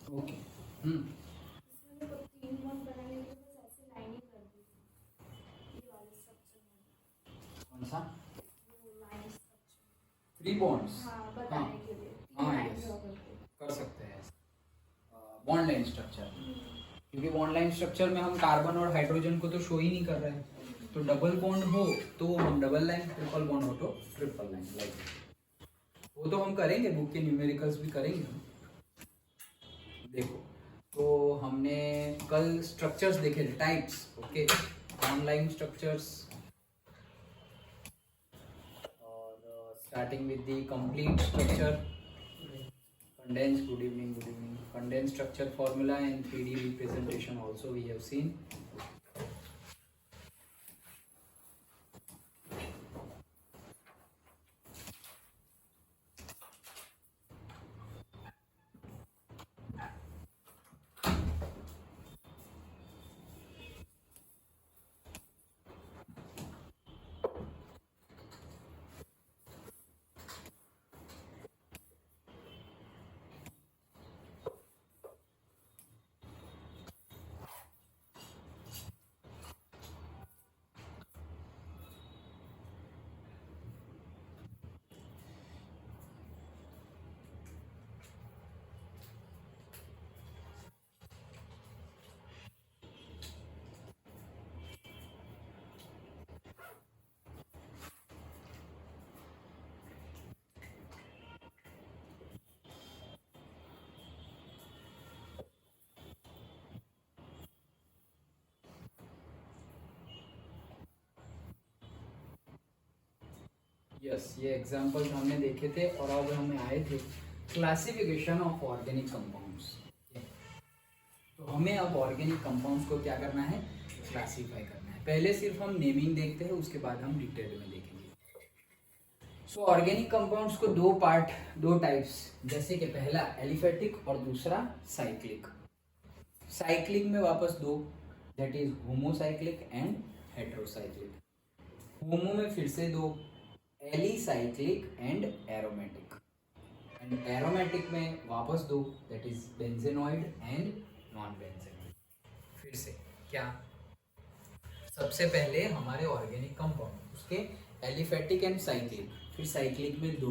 Okay. हम्म। इसमें मेरे को 3 बॉन्ड बनाने के लिए बस ऐसे लाइनिंग कर दी थी, ये वाले स्ट्रक्चर में, कौन सा? वो लाइन स्ट्रक्चर। 3 बॉन्ड्स। हाँ, हाँ बताने के लिए 3 हाँ, लाइन यस, ड्रॉ करके। कर सकते हैं ऐसे बॉन्ड लाइन स्ट्रक्चर। हम्म, क्योंकि बॉन्ड लाइन स्ट्रक्चर में हम कार्बन और हाइड्रोजन को तो शो ही नहीं कर रहे हैं, तो डबल बॉन्ड हो तो हम डबल लाइन, ट्रिपल बॉन्ड हो तो ट्रिपल लाइन, लाइक वो तो हम करेंगे, बुक के न्यूमेरिकल्स भी करेंगे हम। देखो, तो हमने कल स्ट्रक्चर्स देखे थे, टाइप्स। ओके, ऑनलाइन स्ट्रक्चर्स, और starting with the complete structure, condensed, good evening, good evening, condensed structure formula and 3D representation also we have seen. Yes, ये एग्जांपल्स हमने देखे थे, और अब हमें आए थे क्लासिफिकेशन ऑफ ऑर्गेनिक कंपाउंड्स। तो हमें अब ऑर्गेनिक कंपाउंड्स को क्या करना है, क्लासीफाई करना है। पहले सिर्फ हम नेमिंग देखते हैं, उसके बाद हम डिटेल में देखेंगे। सो ऑर्गेनिक कंपाउंड्स को दो पार्ट, दो टाइप्स, जैसे कि पहला एलिफेटिक और दूसरा साइक्लिक। साइक्लिक में वापस दो, that is homocyclic and heterocyclic. Homo में फिर से दो, alicyclic and aromatic. And aromatic में वापस दो, that is benzenoid and non benzenoid. फिर से क्या, सबसे पहले हमारे ऑर्गेनिक कंपाउंड, उसके एलिफेटिक एंड साइक्लिक, फिर साइक्लिक में दो,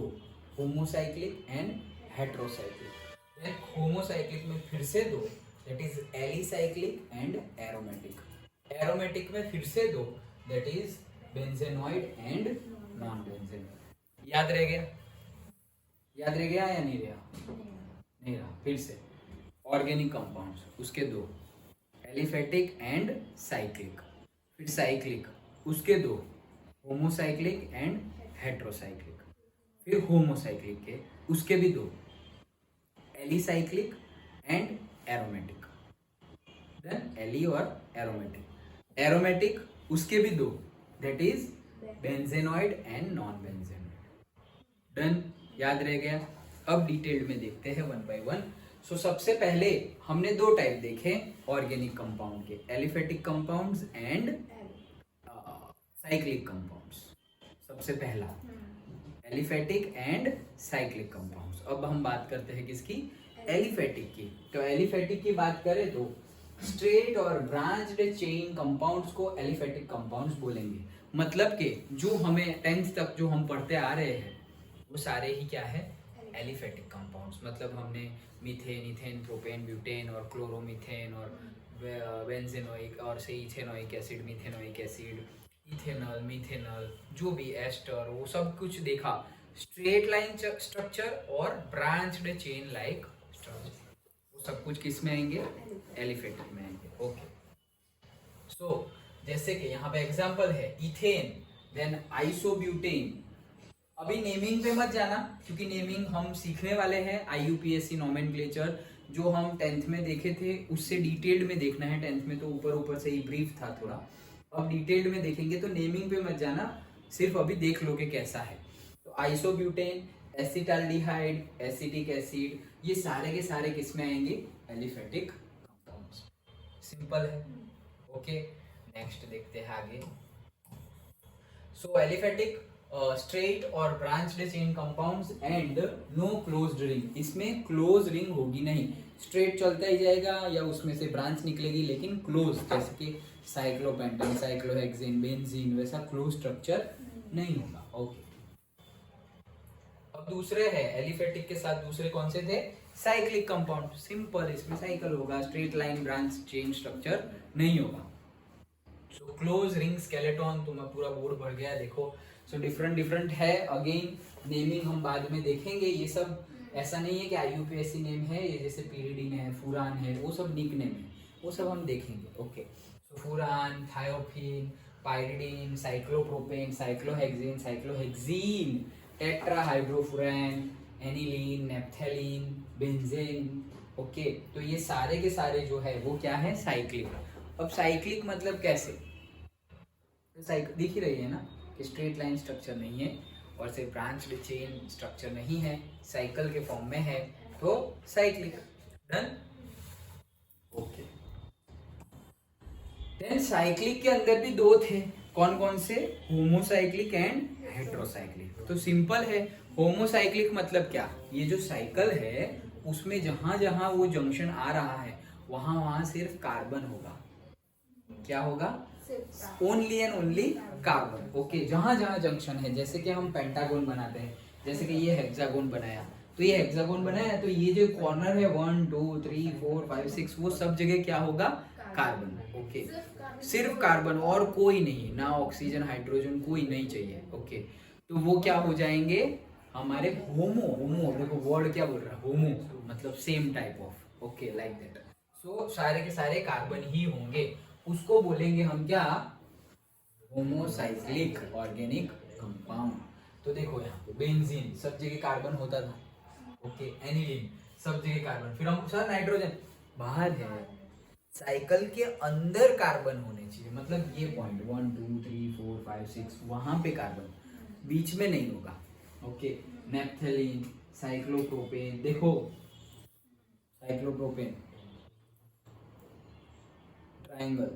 homocyclic and heterocyclic. Then homocyclic में फिर से दो, that is alicyclic and aromatic. Aromatic में फिर से दो, that is benzenoid and non benzenoid. याद रह गया? याद रह गया या नहीं रहा? नहीं रहा। फिर से ऑर्गेनिक कंपाउंड्स, उसके दो, एलिफेटिक एंड साइक्लिक, फिर साइक्लिक, उसके दो, होमोसाइक्लिक एंड हेटेरोसाइक्लिक, फिर होमोसाइक्लिक के उसके भी दो, alicyclic and aromatic. Then ali और एरोमेटिक। एरोमेटिक उसके भी दो, that is benzenoid and non benzenoid. Done, याद रह गया? अब डिटेल्ड में देखते हैं वन बाय वन। सो सबसे पहले हमने दो टाइप देखे ऑर्गेनिक कंपाउंड के, aliphatic compounds and cyclic compounds. सबसे पहला एलिफेटिक एंड साइक्लिक कंपाउंड्स। अब हम बात करते हैं किसकी, एलिफेटिक की। तो एलिफेटिक की बात करें तो स्ट्रेट और ब्रांच्ड चेन कंपाउंड्स को एलिफेटिक कंपाउंड्स बोलेंगे। मतलब कि जो हमें 10th तक जो हम पढ़ते आ रहे हैं वो सारे ही क्या है, एलिफेटिक कंपाउंड्स। मतलब हमने मीथेन, इथेन, प्रोपेन, ब्यूटेन और क्लोरोमीथेन और बेंजेनोइक और से ethanoic acid, methanoic acid, ethanol, methanol, जो भी एस्टर, वो सब कुछ देखा। स्ट्रेट लाइन स्ट्रक्चर और ब्रांच्ड चेन लाइक स्ट्रक्चर, वो सब कुछ किस में आएंगे, एलिफेटिक में आएंगे। ओके, सो जैसे कि यहाँ पे एग्जांपल है इथेन, देन आइसोब्यूटेन। अभी नेमिंग पे मत जाना, क्योंकि नेमिंग हम सीखने वाले हैं। IUPAC नोमेनक्लेचर जो हम 10th में देखे थे उससे डिटेल्ड में देखना है। 10th में तो ऊपर ऊपर से ही ब्रीफ था थोड़ा, अब डिटेल्ड में देखेंगे। तो नेमिंग पे मत जाना, सिर्फ अभी देख लो कि कैसा है। तो आइसोब्यूटेन, एसिटाल्डिहाइड, एसिटिक एसिड, ये सारे के सारे किस में आएंगे, एलिफेटिक कंपाउंड्स। सिंपल है। ओके, नेक्स्ट देखते हैं आगे। सो एलिफेटिक स्ट्रेट और branched chain compounds and no closed ring. इसमें क्लोज रिंग होगी नहीं, स्ट्रेट चलता ही जाएगा या उसमें से ब्रांच निकलेगी, लेकिन क्लोज जैसे कि साइक्लोपेंटेन, साइक्लोहेक्सेन, बेंजीन वैसा क्लोज स्ट्रक्चर नहीं होगा। ओके, अब दूसरे है एलिफेटिक के साथ दूसरे कौन से थे? Cyclic compound. सिंपल, इसमें साइकिल होगा, straight line branch chain structure नहीं होगा। सो क्लोज रिंग स्केलेटन, तो मैं पूरा बोर्ड भर गया देखो। सो डिफरेंट डिफरेंट है, अगेन नेमिंग हम बाद में देखेंगे। ये सब ऐसा नहीं है कि IUPAC नेम है, ये जैसे पीरिडिन है, फुरान है, वो सब निक नेम है, वो सब हम देखेंगे। Okay, so furan, thiophene, pyridine, cyclopropane, cyclohexane, cyclohexene, tetrahydrofuran, aniline, naphthalene, benzene. Okay, तो ये सारे के सारे जो है वो क्या है? साइक्लिक। अब साइक्लिक मतलब कैसे? तो साइकिल दिख ही रही है ना कि स्ट्रेट लाइन स्ट्रक्चर नहीं है और सिर्फ ब्रांच्ड चेन स्ट्रक्चर नहीं है, साइकिल के फॉर्म में है, तो cyclic. Done. Okay, then cyclic के अंदर भी दो थे, कौन कौन से? Homocyclic and heterocyclic. तो सिंपल है, होमोसाइक्लिक मतलब क्या? ये जो साइकिल है उसमें जहां जहां वो जंक्शन आ रहा है वहां वहां सिर्फ कार्बन होगा। क्या होगा? Only and only carbon. Okay, जहां जहां जंक्शन है, जैसे कि हम पेंटागोन बनाते हैं, जैसे कि ये हेक्सागोन बनाया, तो ये हेक्सागोन बनाया तो ये जो कॉर्नर है 1 2 3 4 5 6 वो सब जगह क्या होगा? कार्बन। ओके, सिर्फ कार्बन और कोई नहीं, ना ऑक्सीजन हाइड्रोजन कोई नहीं चाहिए। ओके, तो वो क्या हो जाएंगे? हमारे होमो। होमो देखो वर्ड क्या बोल रहा है? होमो मतलब same type of. Okay, like that. So सारे के सारे कार्बन ही होंगे, उसको बोलेंगे हम क्या? Homocyclic organic compound. तो देखो यहाँ पे बेंजीन सब जगह कार्बन होता था। ओके, एनिलीन सब जगह कार्बन, फिर हम सर नाइट्रोजन बाहर है, साइकिल के अंदर कार्बन होने चाहिए, मतलब ये पॉइंट 1 2 3 4 5 6 वहां पे कार्बन, बीच में नहीं होगा। ओके, नेप्थेलीन, साइक्लोप्रोपेन, देखो साइक्लोप्रोपेन ट्रायंगल,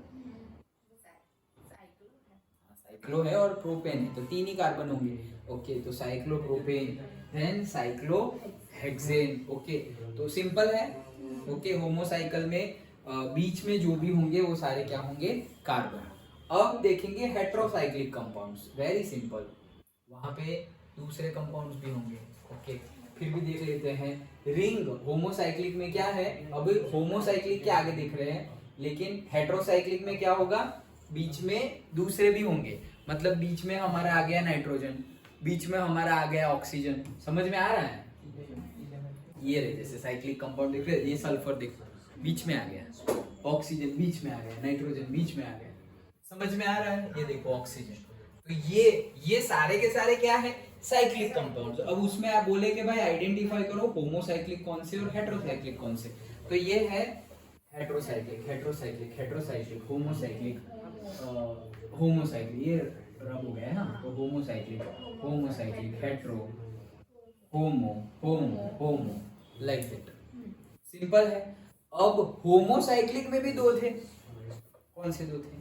साइक्लो है और प्रोपेन है, तो तीन ही कार्बन होंगे। ओके, तो साइक्लोप्रोपेन, देन साइक्लोहेक्सेन। ओके, तो सिंपल है। ओके, होमोसाइकिल में बीच में जो भी होंगे वो सारे क्या होंगे? कार्बन। अब देखेंगे हेट्रोसाइक्लिक कंपाउंड्स, वेरी सिंपल, वहां पे दूसरे कंपाउंड्स भी होंगे। ओके, फिर भी देख लेते हैं। रिंग होमोसाइक्लिक में क्या है? अब होमोसाइक्लिक के आगे दिख रहे हैं, लेकिन हेट्रोसाइक्लिक में क्या होगा? बीच में दूसरे भी होंगे, मतलब बीच में हमारा आ गया नाइट्रोजन, बीच में हमारा आ गया ऑक्सीजन। समझ में आ रहा है? ये रहे जैसे साइक्लिक कंपाउंड दिख रहे हैं, ये सल्फर दिख बीच में आ गया, ऑक्सीजन बीच में आ गया, नाइट्रोजन बीच में आ गया। समझ में आ रहा है? ये देखो ऑक्सीजन। तो ये सारे के सारे क्या है? Cyclic compounds. अब उसमें आप बोले कि भाई आइडेंटिफाई करो होमोसाइक्लिक कौन से और हेट्रोसाइक्लिक कौन से। तो ये है heterocyclic, heterocyclic, heterocyclic, homocyclic, homocyclic, ये रब हो गया ना, तो homocyclic, homocyclic, hetero, homo, homo, homo, like that. Simple है। अब होमोसाइक्लिक में भी दो थे, कौन से दो थे?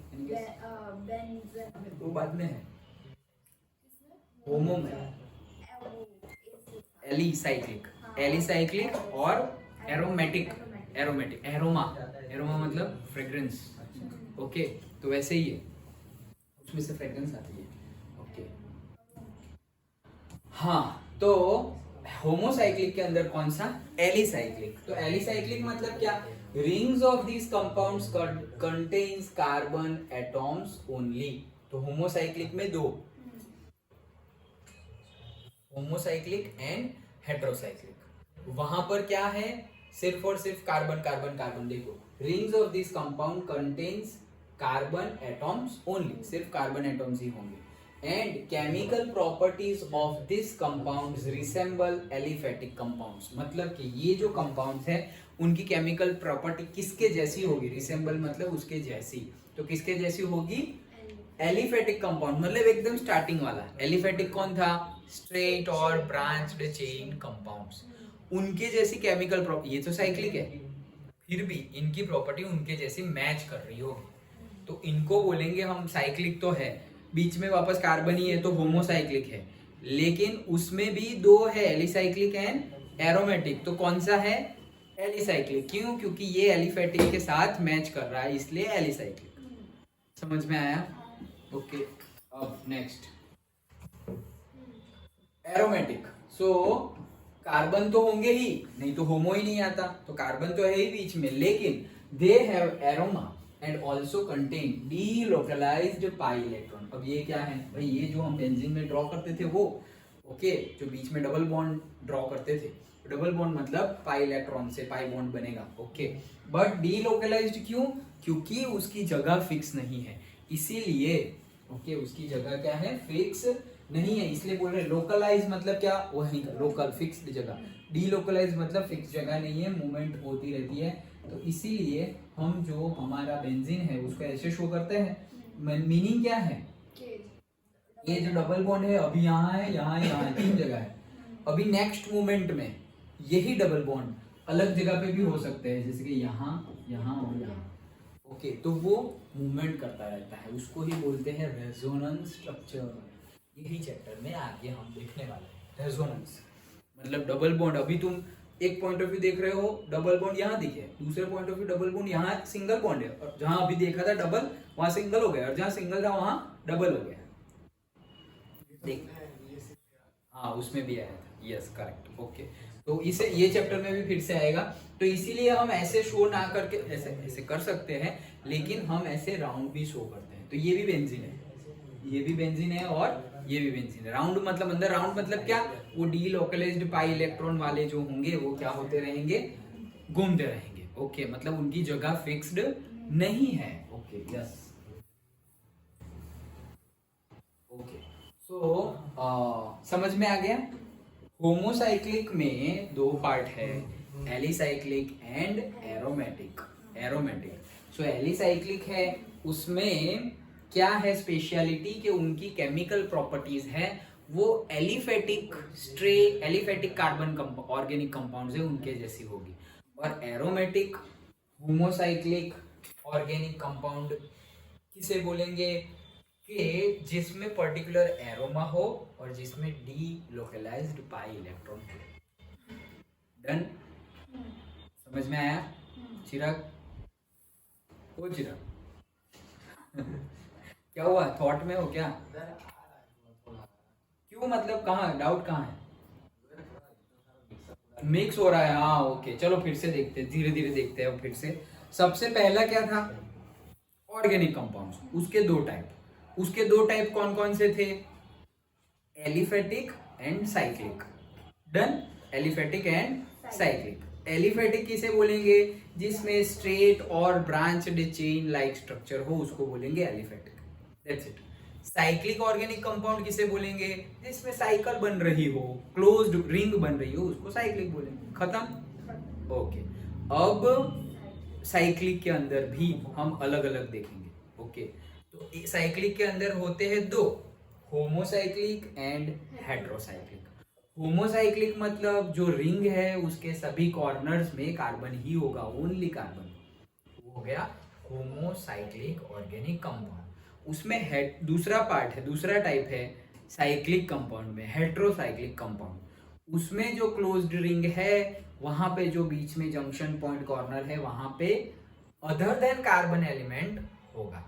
वो बाद में है, होमो में एलिसाइक्लिक, एलिसाइक्लिक और एरोमेटिक, एरोमेटिक, एरोमा, एरोमा मतलब फ्रेग्रेंस। ओके, तो वैसे ही है, उसमें से फ्रेग्रेंस आती है। ओके, हाँ, तो होमोसाइक्लिक के अंदर कौन सा? एलिसाइक्लिक। तो एलिसाइक्लिक मतलब क्या? Rings of these compounds contains carbon atoms only. तो होमोसाइक्लिक में दो, होमोसाइक्लिक एंड हेट्रोसाइक्लिक। वहां पर क्या है? सिर्फ और सिर्फ कार्बन कार्बन कार्बन। देखो, rings of this compound contains carbon atoms only, सिर्फ कार्बन एटॉम्स ही होंगे। And chemical properties of this compounds resemble aliphatic compounds, मतलब कि ये जो कंपाउंड्स है उनकी केमिकल प्रॉपर्टी किसके जैसी होगी? रिसेंबल मतलब उसके जैसी, तो किसके जैसी होगी? एलिफेटिक कंपाउंड, मतलब एकदम स्टार्टिंग वाला। एलिफेटिक कौन था? स्ट्रेट और ब्रांच्ड चेन कंपाउंड्स, उनके जैसी केमिकल प्रॉपर्टी। ये तो साइक्लिक है, फिर भी इनकी प्रॉपर्टी उनके जैसी मैच कर रही होगी, तो इनको बोलेंगे हम साइक्लिक तो है, बीच में वापस कार्बन ही है तो होमोसाइक्लिक है, लेकिन उसमें भी दो है, एलिसाइक्लिक एंड एरोमेटिक। तो कौन सा है? एलिसाइक्लिक। क्यों? क्योंकि ये एलिफेटिक के साथ मैच कर रहा है, इसलिए एलिसाइक्लिक। समझ में आया? ओके, अब नेक्स्ट एरोमेटिक। सो कार्बन तो होंगे ही, नहीं तो होमो ही नहीं आता, तो कार्बन तो है ही बीच में, लेकिन they have aroma and also contain delocalised pi electron. अब ये क्या है भाई? ये जो हम बेंजीन में ड्रॉ करते थे वो, ओके, जो बीच में डबल बॉन्ड ड्रॉ करते थे, डबल बॉन्ड मतलब पाई इलेक्ट्रॉन से पाई बॉन्ड बनेगा, ओके। बट डीलोकलाइज्ड क्यों? क्योंकि उसकी जगह फिक्स नहीं है, इसीलिए, ओके, उसकी जगह क्या है? फिक्स नहीं है, इसलिए बोल रहे लोकलाइज मतलब क्या? वहीं का लोकल फिक्स्ड जगह। डीलोकलाइज मतलब फिक्स जगह नहीं है, मूवमेंट होती रहती है। तो इसीलिए हम जो हमारा बेंजीन है उसको ऐसे शो करते हैं। मीनिंग क्या है? ये जो डबल बॉन्ड है अभी यहाँ है, यहाँ है, यहाँ है, तीन जगह है। अभी नेक्स्ट मूवमेंट में यही डबल बॉन्ड अलग जगह पे भी हो सकते हैं, जैसे कि यहाँ, यहाँ और यहाँ, ओके। तो वो मूवमेंट करता रहता है, उसको ही बोलते हैं रेजोनेंस स्ट्रक्चर। यही चैप्टर में आगे हम देखने वाले हैं। रेजोनेंस मतलब डबल बॉन्ड, अभी तुम एक पॉइंट ऑफ व्यू देख रहे हो, डबल बॉन्ड यहाँ दिखे, दूसरे point of view double bond यहाँ सिंगल बॉन्ड है, और जहां अभी देखा था डबल वहां सिंगल हो गया, और जहां सिंगल था वहां डबल हो गया। देख, हाँ उसमें भी आया था, यस करेक्ट, ओके। तो इसे ये चैप्टर में भी फिर से आएगा। तो इसीलिए हम ऐसे शो ना करके ऐसे ऐसे कर सकते हैं, लेकिन हम ऐसे राउंड भी शो करते हैं। तो ये भी बेंजीन है, ये भी बेंजीन है, और ये भी बेंजीन है। राउंड मतलब अंदर, राउंड मतलब क्या? वो डीलोकलाइज्ड पाई इलेक्ट्रॉन वाले जो होंगे वो क्या होते रहेंगे? घूमते रहेंगे, ओके। मतलब उनकी जगह फिक्स्ड नहीं है, ओके, यस, ओके। सो समझ में आ गया? होमोसाइक्लिक में दो पार्ट है, alicyclic and aromatic. Aromatic, so alicyclic है, उसमें क्या है स्पेशलिटी? कि उनकी केमिकल प्रॉपर्टीज है वो aliphatic aliphatic carbon organic compounds है उनके जैसी होगी। और एरोमेटिक होमोसाइक्लिक ऑर्गेनिक कंपाउंड किसे बोलेंगे? कि जिसमें पर्टिकुलर एरोमा हो और जिसमें डी लोकलाइज्ड पाई इलेक्ट्रॉन हो। डन? समझ में आया? चिराग, ओ चिराग क्या हुआ? थॉट में हो क्या? क्यों, मतलब कहाँ डाउट, कहाँ है? मिक्स हो रहा है, हाँ ओके। चलो फिर से देखते हैं, धीरे धीरे देखते हैं फिर से। सबसे पहला क्या था? ऑर्गेनिक कंपाउंड्स, उसके दो टाइप। उसके दो टाइप कौन कौन से थे? Aliphatic and cyclic. Done? Aliphatic and cyclic. Aliphatic किसे बोलेंगे? जिसमें स्ट्रेट और ब्रांच्ड चेन लाइक स्ट्रक्चर हो, उसको बोलेंगे aliphatic. That's it. Cyclic organic compound किसे बोलेंगे? जिसमें साइकिल बन रही हो, क्लोज्ड रिंग बन रही हो, उसको साइक्लिक बोलेंगे। खत्म? ओके। अब साइक्लिक के अंदर भी हम अलग अलग देखेंगे, ओके। तो साइक्लिक के अंदर होते हैं दो, होमोसाइक्लिक एंड हेटेरोसाइक्लिक। होमोसाइक्लिक मतलब जो रिंग है उसके सभी कॉर्नर्स में कार्बन ही होगा, ओनली कार्बन, वो हो गया होमोसाइक्लिक ऑर्गेनिक कंपाउंड। उसमें दूसरा पार्ट है, दूसरा टाइप है साइक्लिक कंपाउंड में, हेटेरोसाइक्लिक कंपाउंड। उसमें जो क्लोज्ड रिंग है वहां पे जो बीच में जंक्शन पॉइंट कॉर्नर है वहां पे अदर देन कार्बन एलिमेंट होगा।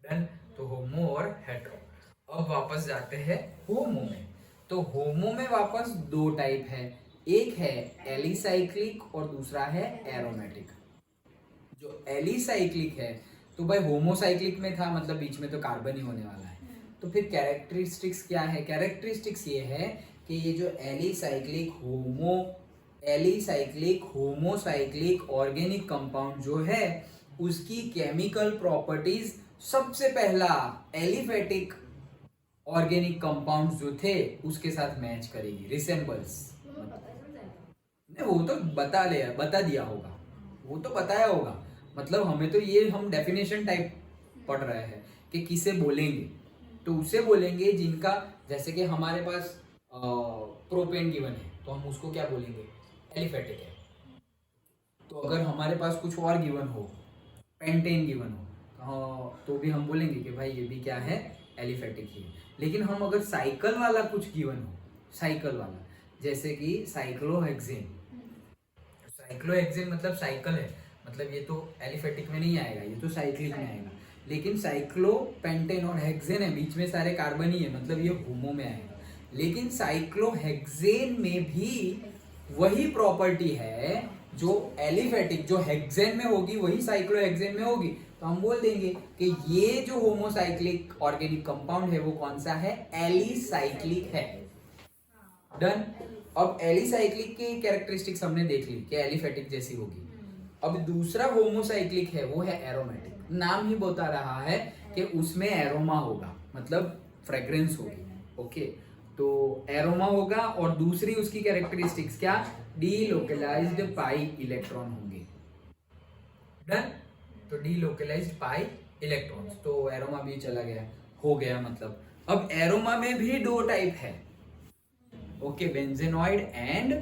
डन? तो होमो और हेटेरो। अब वापस जाते हैं होमो में। तो होमो में वापस दो टाइप है, एक है एलिसाइक्लिक और दूसरा है एरोमेटिक। जो एलिसाइक्लिक है तो भाई होमोसाइक्लिक में था, मतलब बीच में तो कार्बन ही होने वाला है। तो फिर कैरेक्टरिस्टिक्स क्या है? कैरेक्टरिस्टिक्स ये है कि ये जो एलिसाइक्लिक होमोसाइक्लिक ऑर्गेनिक कंपाउंड जो है उसकी केमिकल प्रॉपर्टीज सबसे पहला एलिफेटिक ऑर्गेनिक कंपाउंड्स जो थे उसके साथ मैच करेगी, रिसेंबल्स। नहीं, वो तो बता दिया होगा, वो तो बताया होगा। मतलब हमें तो ये, हम डेफिनेशन टाइप पढ़ रहे हैं कि किसे बोलेंगे। तो उसे बोलेंगे जिनका, जैसे कि हमारे पास प्रोपेन गिवन है तो हम उसको क्या बोलेंगे? एलिफेटिक है। तो अगर हमारे पास कुछ और गिवन हो, पेंटेन गिवन हो, तो भी हम बोलेंगे कि भाई ये भी क्या है? एलिफेटिक ही है। लेकिन हम अगर साइकिल वाला कुछ गिवन हो, साइकिल वाला जैसे कि साइक्लोहेक्सेन, साइक्लोहेक्सेन मतलब साइकिल है, मतलब ये तो एलिफेटिक में नहीं आएगा, ये तो साइक्लिक में आएगा। लेकिन साइक्लोपेंटेन और हेक्सेन है, बीच में सारे कार्बन ही है, मतलब ये होमो में आएगा। लेकिन साइक्लोहेक्सेन में भी वही प्रॉपर्टी है जो एलिफेटिक, जो हेक्सेन में होगी वही साइक्लोहेक्सेन में होगी। तो हम बोल देंगे कि ये जो होमोसाइक्लिक ऑर्गेनिक कंपाउंड है वो कौन सा है, एलिसाइक्लिक है। डन। अब एलिसाइक्लिक की कैरेक्टरिस्टिक्स हमने देख ली कि एलिफेटिक जैसी होगी। अब दूसरा होमोसाइक्लिक है वो है एरोमेटिक। नाम ही बता रहा है कि उसमें एरोमा होगा, मतलब फ्रेग्रेंस होगी। ओके, तो एरोमा होगा और दूसरी उसकी कैरेक्टरिस्टिक्स क्या, डीलोकलाइज्ड पाई इलेक्ट्रॉन होंगे। डन। तो डीलोकलाइज्ड पाई इलेक्ट्रॉन्स, तो एरोमा भी चला गया, हो गया मतलब। अब एरोमा में भी दो टाइप है, okay, benzenoid and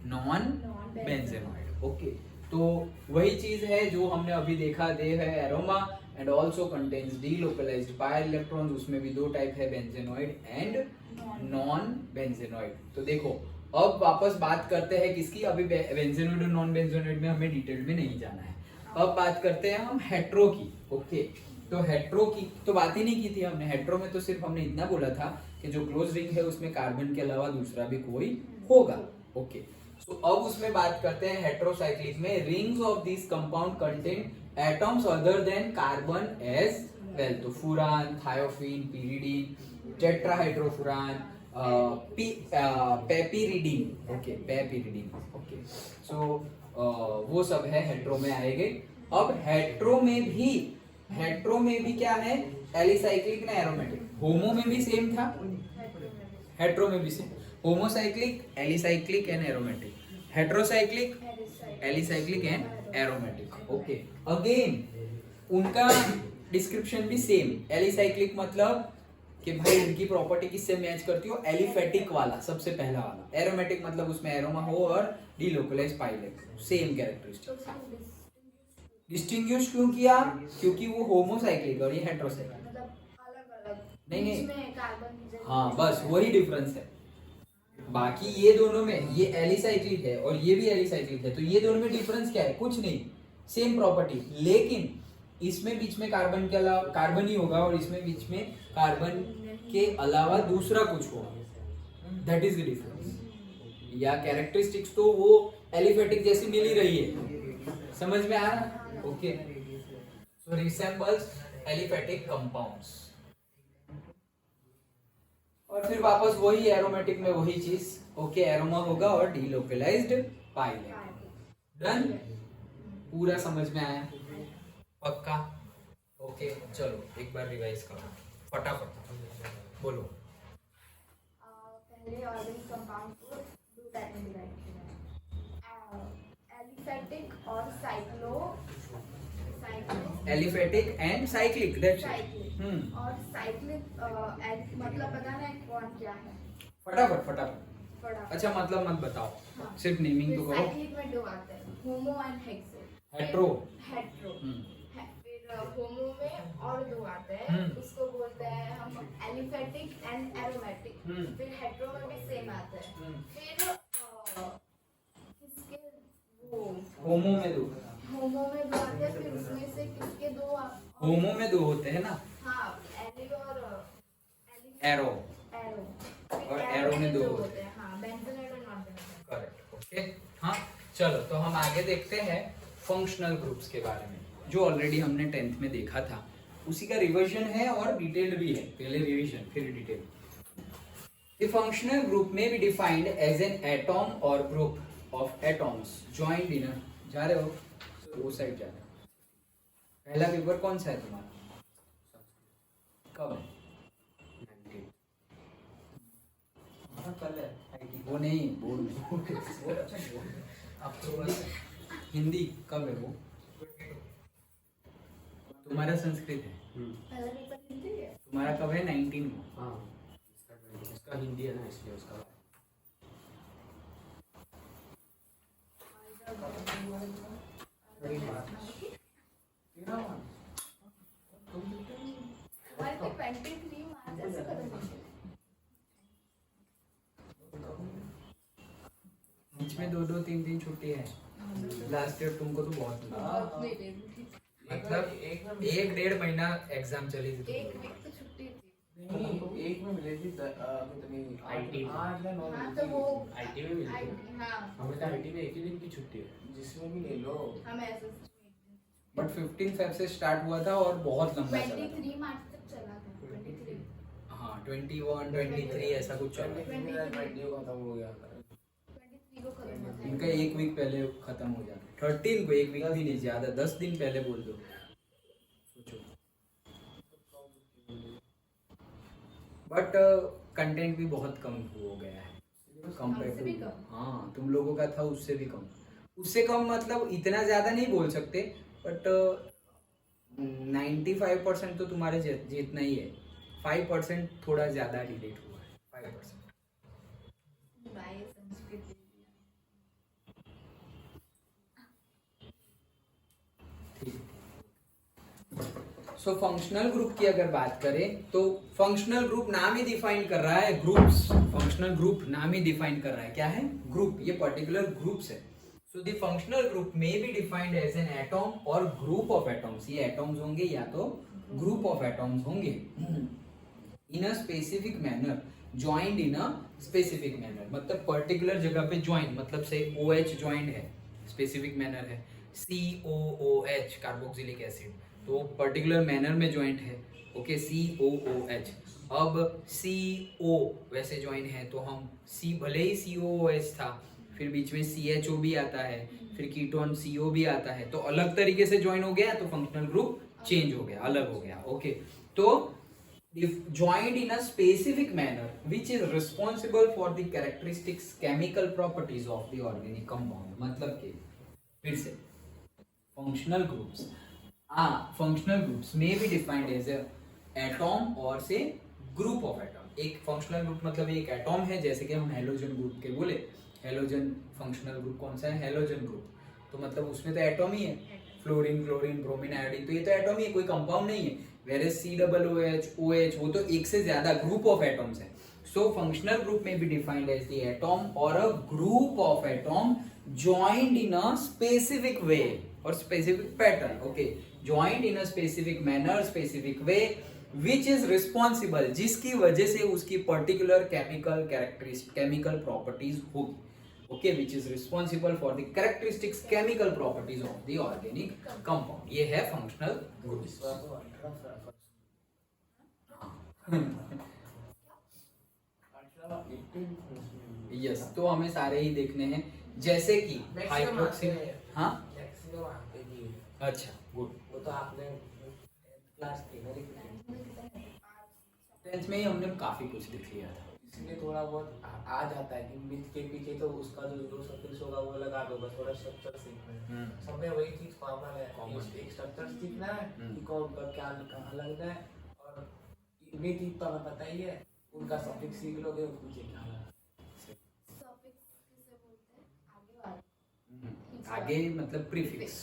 non benzenoid. Okay, तो वही चीज है जो हमने अभी देखा, दे है aroma and also contains delocalised pi electrons. उसमें भी दो टाइप है, बेंजेनॉइड एंड नॉन बेंजेनॉइड। तो देखो अब वापस बात करते हैं किसकी, अभी बेंजेनॉइड और नॉन बेंजेनॉइड में हमें डिटेल में नहीं जाना है। अब बात करते हैं हम हेट्रो की। ओके, तो हेट्रो की तो बात ही नहीं की थी हमने। हेट्रो में तो सिर्फ हमने इतना बोला था कि जो क्लोज रिंग है उसमें कार्बन के अलावा दूसरा भी कोई होगा। ओके, तो अब उसमें बात करते हैं हेट्रोसाइक्लिक में, rings of this compound contain atoms other than carbon as well. तो furan, thiophene, pyridine, tetrahydrofuran, piperidine. Okay, piperidine. Okay, so वो सब है हेट्रो में आएंगे। अब हेट्रो में भी क्या है, एलिसाइक्लिक ना एरोमेटिक। होमो में भी सेम था, हेट्रो में भी same, homocyclic, alicyclic and aromatic, heterocyclic, alicyclic and aromatic. Okay, again उनका डिस्क्रिप्शन भी सेम। एलिसाइक्लिक मतलब कि भाई इनकी प्रॉपर्टी किससे मैच करती हो, एलिफेटिक वाला सबसे पहला वाला। एरोमेटिक मतलब उसमें एरोमा हो और delocalised pi electron, same characteristic. Distinguish क्यों किया, क्योंकि वो होमोसाइक्लिक और ये हेट्रोसाइक्लिक, मतलब अलग-अलग, नहीं बीच में कार्बन की जगह। हाँ बस वही डिफरेंस है। बाकी ये दोनों में, ये एलिसाइक्लिक है और ये भी एलिसाइक्लिक है, तो ये दोनों में डिफरेंस क्या है, कुछ नहीं, सेम प्रॉपर्टी। लेकिन इसमें बीच में कार्बन के अलावा कार्बन ही होगा और इसमें बीच में कार्बन के अलावा दूसरा कुछ होगा, दैट इज द डिफरेंस। या कैरेक्टरिस्टिक्स तो वो एलिफेटिक जैसी मिल ही रही है, समझ में आ रहा। ओके, सो रिसेंबल्स एलिफेटिक कंपाउंड्स। और फिर वापस वही एरोमेटिक में वही चीज। ओके, एरोमा होगा और डीलोकलाइज्ड पाई। डन, पूरा समझ में आया, पक्का। ओके, चलो एक बार रिवाइज करो फटाफट, बोलो। पहले ऑर्गेनिक कंपाउंड को दो टाइप में डिवाइड किया है, एलिफेटिक और aliphatic and cyclic, that's cyclic. और साइक्लिक मतलब बताना है कौन क्या है, फटाफट। अच्छा मतलब मत बताओ, हाँ। सिर्फ नेमिंग तो करो। साइक्लिक में दो आते हैं, होमो एंड हेक्सो। हेट्रो, फिर होमो में और दो आते हैं, उसको बोलते हैं हम एलिफेटिक एंड एरोमेटिक। फिर हेट्रो में भी सेम आता है। फिर किसके वो होमो में दो आते हैं, फिर उसमें से किसके दो होमो में दो होते हैं ना, हाँ, एली और एरो, एरो और एरो में दो होते हैं, हाँ, बेंजीनॉइड और नॉन बेंजीनॉइड। करेक्ट। ओके, हाँ चलो, तो हम आगे देखते हैं फंक्शनल ग्रुप्स के बारे में, जो ऑलरेडी हमने 10th में देखा था, उसी का रिवीजन है और डिटेल्ड भी है। पहले रिवीजन फिर detail. The functional group may be defined as an atom or group of atoms joined in a, जा रहे हो वो साइड जा रहे हो। पहला पेपर कौन सा है तुम्हारा, कब है, 19 कल है, वो नहीं बोर्ड में। अब तो बस हिंदी कब है वो, तुम्हारा संस्कृत है, पहला पेपर हिंदी है, तुम्हारा कब है, 19 को। हाँ, इसका हिंदी है ना, इसलिए उसका हमारे 23 मार्क्स बीच में 2-2 3-3 छुट्टी है। लास्ट ईयर तुमको तो बहुत मिला। मतलब एक 1.5 महीना एग्जाम चली थी। एक वीक तो छुट्टी थी। नहीं, एक में मिली थी कितनी IT 8 या 9 हाँ तो वो IT में मिली थी। हाँ हमें तो IT में एक ही दिन की छुट्टी है। जिसमें भी ले लो। हम ऐसे बट 15 फेब से स्टार्ट हुआ था और बहुत लंबा चला था। 23 मार्च तक चला था। 23 हाँ 21 23 ऐसा कुछ चला। 23 मेरा वीडियो खत्म हो गया था। 23 को खत्म होता है। इनका एक वीक पहले खत्म हो जाता। 13 को एक वीक भी नहीं, ज्यादा 10 दिन पहले बोल दो। सोचो। बट कंटेंट भी बहुत कम हो गया है हमसे भी कंपेयर टू। कम। हाँ तुम लोगों का था उससे भी कम। उससे कम मतलब इतना ज्यादा नहीं बोल सकते, बट 95% तो तुम्हारे जितना ही है। 5% थोड़ा ज्यादा डिलीट हुआ है। 5%। By Sanskrit. So functional group की अगर बात करें तो फंक्शनल ग्रुप नाम ही डिफाइन कर रहा है ग्रुप्स। फंक्शनल ग्रुप नाम ही डिफाइन कर रहा है क्या है, ग्रुप। ये पर्टिकुलर ग्रुप्स है। So the functional group may be defined as an atom or group of atoms. ये एटॉम्स होंगे या तो ग्रुप ऑफ एटॉम्स होंगे in a specific manner, joined in a specific manner. मतलब पर्टिकुलर जगह पे ज्वाइंट, मतलब से OH ज्वाइंट है, स्पेसिफिक मैनर है। COOH कार्बोक्सिलिक एसिड, तो पर्टिकुलर मैनर में ज्वाइंट है। Okay COOH। अब CO वैसे ज्वाइन है तो हम C, भले ही COOH था, फिर बीच में CHO भी आता है, फिर कीटोन CO भी आता है, तो अलग तरीके से ज्वाइन हो गया तो फंक्शनल ग्रुप चेंज हो गया, अलग हो गया। ओके तो if joined in a specific manner which is responsible for the characteristics chemical properties of the organic compound। मतलब कि फिर से functional groups may be defined as a atom और से group of atom। एक functional group मतलब एक atom है, जैसे कि हम हेलोजन ग्रुप के बोले, हेलोजन फंक्शनल ग्रुप कौन सा है, हेलोजन ग्रुप, तो मतलब उसमें तो एटॉम ही है, फ्लोरीन क्लोरीन ब्रोमीन आयोडीन, तो ये तो एटॉम ही है, कोई कंपाउंड नहीं है। whereas COOH OH वो तो एक से ज्यादा ग्रुप ऑफ एटॉम्स है। So functional group may be defined as the atom or a group of atom joined in a specific way or specific pattern। okay joined in a specific manner, specific way which is responsible, जिसकी वजह से उसकी particular chemical characteristic chemical properties होगी। okay which is responsible for the characteristics chemical properties of the organic compound। ये है functional groups। Yes तो हमें सारे ही देखने हैं, जैसे कि हाइड्रोक्सिल। हाँ अच्छा गुड। वो तो आपने क्लास 10th में ही हमने काफी कुछ लिख लिया था, इसलिए थोड़ा बहुत आ जाता है कि मिथ के पीछे तो उसका जो सफिक्स होगा वो लगा दो, बस थोड़ा स्ट्रक्चर सीखना है। सब में वही चीज कॉमन है, एक स्ट्रक्चर सीखना है कि कौन का क्या कहाँ लगना है, और मिथ तो हमें पता ही है, उनका सफिक्स सीख लोगे पीछे क्या लगा। सफिक्स किसे बोलते हैं? आगे वाला। आगे मतलब प्रीफिक्स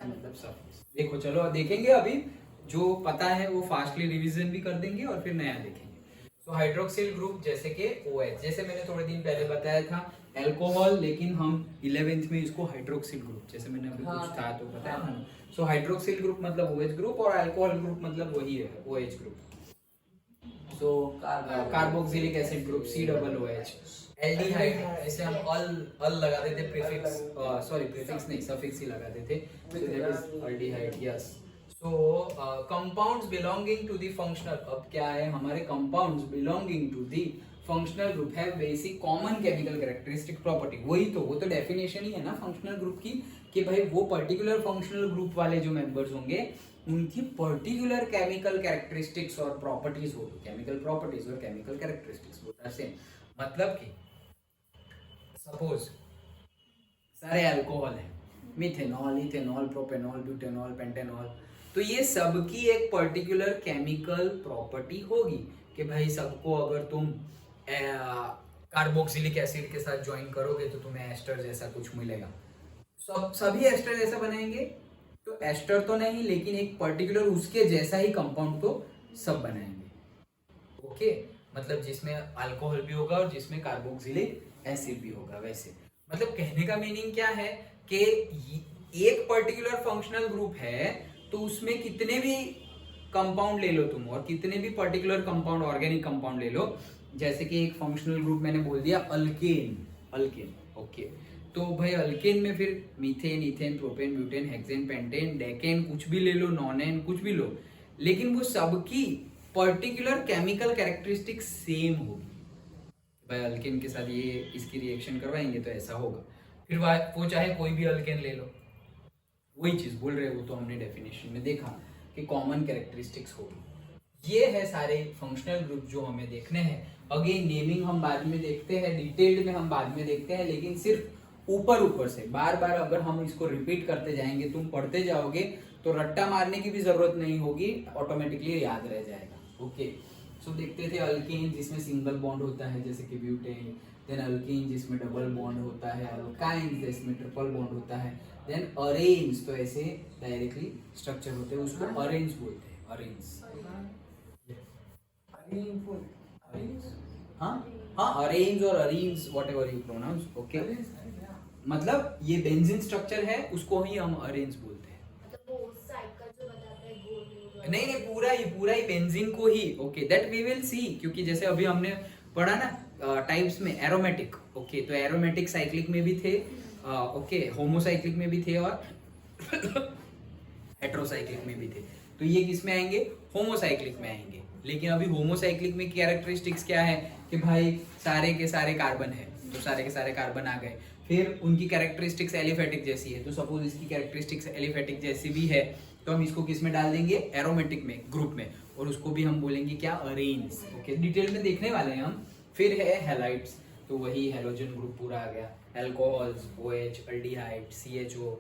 मतलब सफिक्स। देखो चलो देखेंगे, अभी जो पता है वो फास्टली रिवीजन भी कर देंगे और फिर नया देखेंगे। तो हाइड्रोक्सिल ग्रुप जैसे कि OH, जैसे मैंने थोड़े दिन पहले बताया था अल्कोहल, लेकिन हम 11th में इसको हाइड्रोक्सिल ग्रुप, जैसे मैंने अभी कुछ था तो बताया था ना। सो हाइड्रोक्सिल ग्रुप मतलब OH ग्रुप और अल्कोहल ग्रुप मतलब वही है OH group. So carboxylic acid group COOH। Aldehyde जैसे हम अल लगाते थे, प्रीफिक्स सॉरी प्रीफिक्स नहीं सफिक्स ही लगाते थे, so that is aldehyde. Yes so compounds belonging to the functional, अब क्या है हमारे compounds belonging to the functional group have basic common chemical characteristic property. वही तो, वो तो डेफिनेशन ही है ना फंक्शनल ग्रुप की, कि भाई वो पर्टिकुलर फंक्शनल ग्रुप वाले जो मेंबर्स होंगे उनकी पर्टिकुलर केमिकल कैरेक्टरिस्टिक्स और प्रॉपर्टीज होगी, केमिकल प्रॉपर्टीज और केमिकल कैरेक्टरिस्टिक्स होता है सेम। मतलब कि सपोज सारे अल्कोहल है, methanol ethanol propanol butanol pentanol, तो ये सबकी एक पर्टिकुलर केमिकल प्रॉपर्टी होगी कि भाई सबको अगर तुम कार्बोक्सिलिक एसिड के साथ ज्वाइन करोगे तो तुम्हें एस्टर जैसा कुछ मिलेगा। सभी एस्टर जैसा बनाएंगे तो एस्टर तो नहीं, लेकिन एक पर्टिकुलर उसके जैसा ही कंपाउंड तो सब बनाएंगे। ओके मतलब जिसमें अल्कोहल भी होगा और जिसमें कार्बोक्सिलिक एसिड भी होगा। वैसे मतलब कहने का मीनिंग क्या है कि एक पर्टिकुलर फंक्शनल ग्रुप है तो उसमें कितने भी कंपाउंड ले लो तुम और कितने भी पर्टिकुलर कंपाउंड ऑर्गेनिक कंपाउंड ले लो, जैसे कि एक फंक्शनल ग्रुप मैंने बोल दिया अल्केन, अल्केन ओके, तो भाई अल्केन में फिर methane, ethane, propane, butane, hexane, pentane, decane कुछ भी ले लो, नॉनेन कुछ भी लो, लेकिन वो सबकी पर्टिकुलर केमिकल कैरेक्टरिस्टिक सेम होगी। भाई अल्केन के साथ ये इसकी रिएक्शन करवाएंगे तो ऐसा होगा, फिर वो चाहे कोई भी अल्केन ले लो, वही चीज बोल रहे हो। तो हमने डेफिनेशन में देखा कि कॉमन कैरेक्टरिस्टिक्स होगी। ये है सारे फंक्शनल ग्रुप जो हमें देखने हैं। अगेन नेमिंग हम बाद में देखते हैं, डिटेल्ड में हम बाद में देखते हैं, लेकिन सिर्फ ऊपर ऊपर से बार बार अगर हम इसको रिपीट करते जाएंगे, तुम पढ़ते जाओगे तो रट्टा मारने की भी जरूरत नहीं होगी, ऑटोमेटिकली याद रह जाएगा। ओके सो देखते थे अल्केन जिसमें सिंगल बॉन्ड होता है जैसे कि ब्यूटेन, देन अल्कीन जिसमें डबल बॉन्ड होता है, अल्काइन जिसमें ट्रिपल बॉन्ड होता है, देन अरेंज तो ऐसे डायरेक्टली स्ट्रक्चर होते हैं, उसको अरेंज बोलते हैं, अरेंज। हाँ हाँ अरेंज और arrange whatever you pronounce okay, मतलब ये बेंजीन स्ट्रक्चर है उसको ही हम अरेंज बोलते हैं। मतलब वो साइकिल जो बताता है गोल नहीं नहीं पूरा ही बेंजीन को ही okay, that we will see, क्योंकि जैसे अभी हमने पढ़ा ना टाइप्स में एरोमेटिक ओके, तो एरोमेटिक साइक्लिक में भी थे ओके, होमोसाइक्लिक में भी थे और हेट्रोसाइक्लिक में भी थे, तो ये किस में आएंगे, होमोसाइक्लिक में आएंगे। लेकिन अभी होमोसाइक्लिक में कैरेक्टरिस्टिक्स क्या है कि भाई सारे के सारे कार्बन है, तो सारे के सारे कार्बन आ गए, फिर उनकी कैरेक्टरिस्टिक्स एलिफेटिक जैसी है, तो सपोज इसकी कैरेक्टरिस्टिक्स एलिफेटिक जैसी भी है तो हम इसको किस में डाल देंगे, एरोमेटिक में, ग्रुप में, और उसको भी हम बोलेंगे क्या, अरेंज ओके, डिटेल में देखने वाले हैं हम। फिर है हैलाइड्स, तो वही हेलोजन ग्रुप पूरा आ गया, alcohols OH, aldehyde CHO,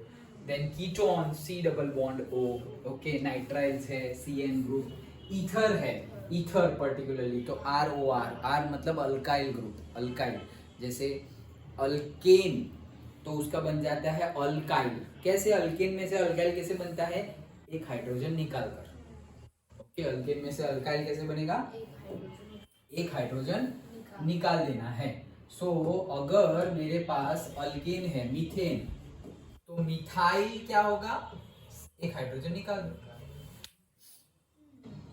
then ketone C double bond O okay, nitriles है CN ग्रुप, ईथर है, ईथर पर्टिकुलरली तो ROR, R मतलब अल्काइल ग्रुप, अल्काइल, जैसे अल्केन तो उसका बन जाता है अल्काइल। कैसे अल्केन में से अल्काइल कैसे बनता है, एक हाइड्रोजन निकालकर ओके, अल्केन में से अल्काइल कैसे बनेगा, एक हाइड्रोजन निकाल देना है। सो अगर मेरे पास अल्केन है मीथेन, तो मिथाइल क्या होगा, एक हाइड्रोजन निकाल दो,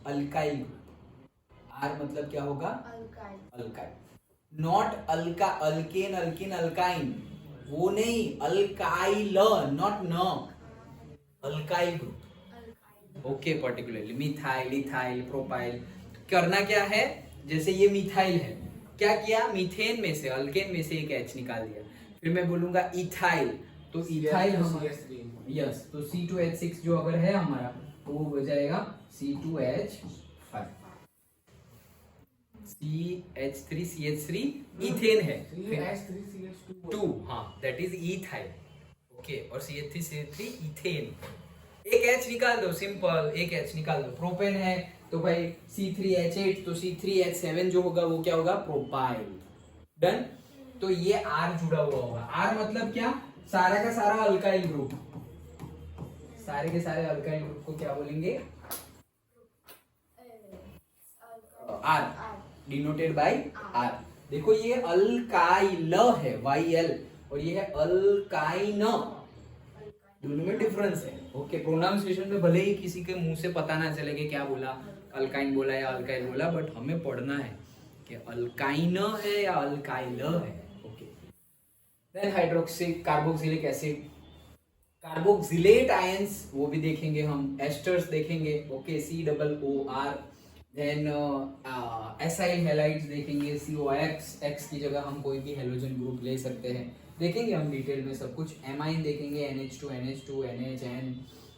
अल्काइल। R मतलब क्या होगा, alkyl, not Alka, alkane alkene alkyne वो नहीं, अल्काइल नॉट न, alkyl group okay, particularly methyl, ethyl, propyl. करना क्या है, जैसे ये मिथाइल है, क्या किया, मीथेन में से, अल्केन में से एक H निकाल दिया, फिर मैं बोलूंगा इथाइल, तो इथाइल यस, तो C2H6 जो अगर है हमारा तो वो हो जाएगा C2H5, CH3 इथेन है, टू हाँ दैट इज इथाइल ओके, और CH3 इथेन, एक H निकाल दो, सिंपल एक H निकाल दो। प्रोपेन है तो भाई C3H8, तो C3H7 जो होगा वो क्या होगा, प्रोपाइल, डन। तो ये R जुड़ा हुआ होगा, R मतलब क्या, सारा का सारा अल्काइल ग्रुप, सारे के सारे अल्काइल ग्रुप को क्या बोलेंगे, R डिनोटेड बाय R। देखो ये अल्काइल है YL और ये है अल्काइन, दोनों में डिफरेंस है ओके। प्रोनाउंसिएशन में भले ही किसी के मुंह से पता ना चले कि क्या बोला, अल्काइन बोला या अल्काइल बोला, बट हमें पढ़ना है कि अल्काइन है या अल्काइल है okay. Then hydroxy carboxylic acid, carboxylate ions वो भी देखेंगे हम, एस्टर्स देखेंगे okay, COOR, then acyl halides देखेंगे, COX, X की जगह हम कोई भी हेलोजन ग्रुप ले सकते हैं, देखेंगे हम डिटेल में सब कुछ। एमाइन देखेंगे, NH2 NH2 NHN,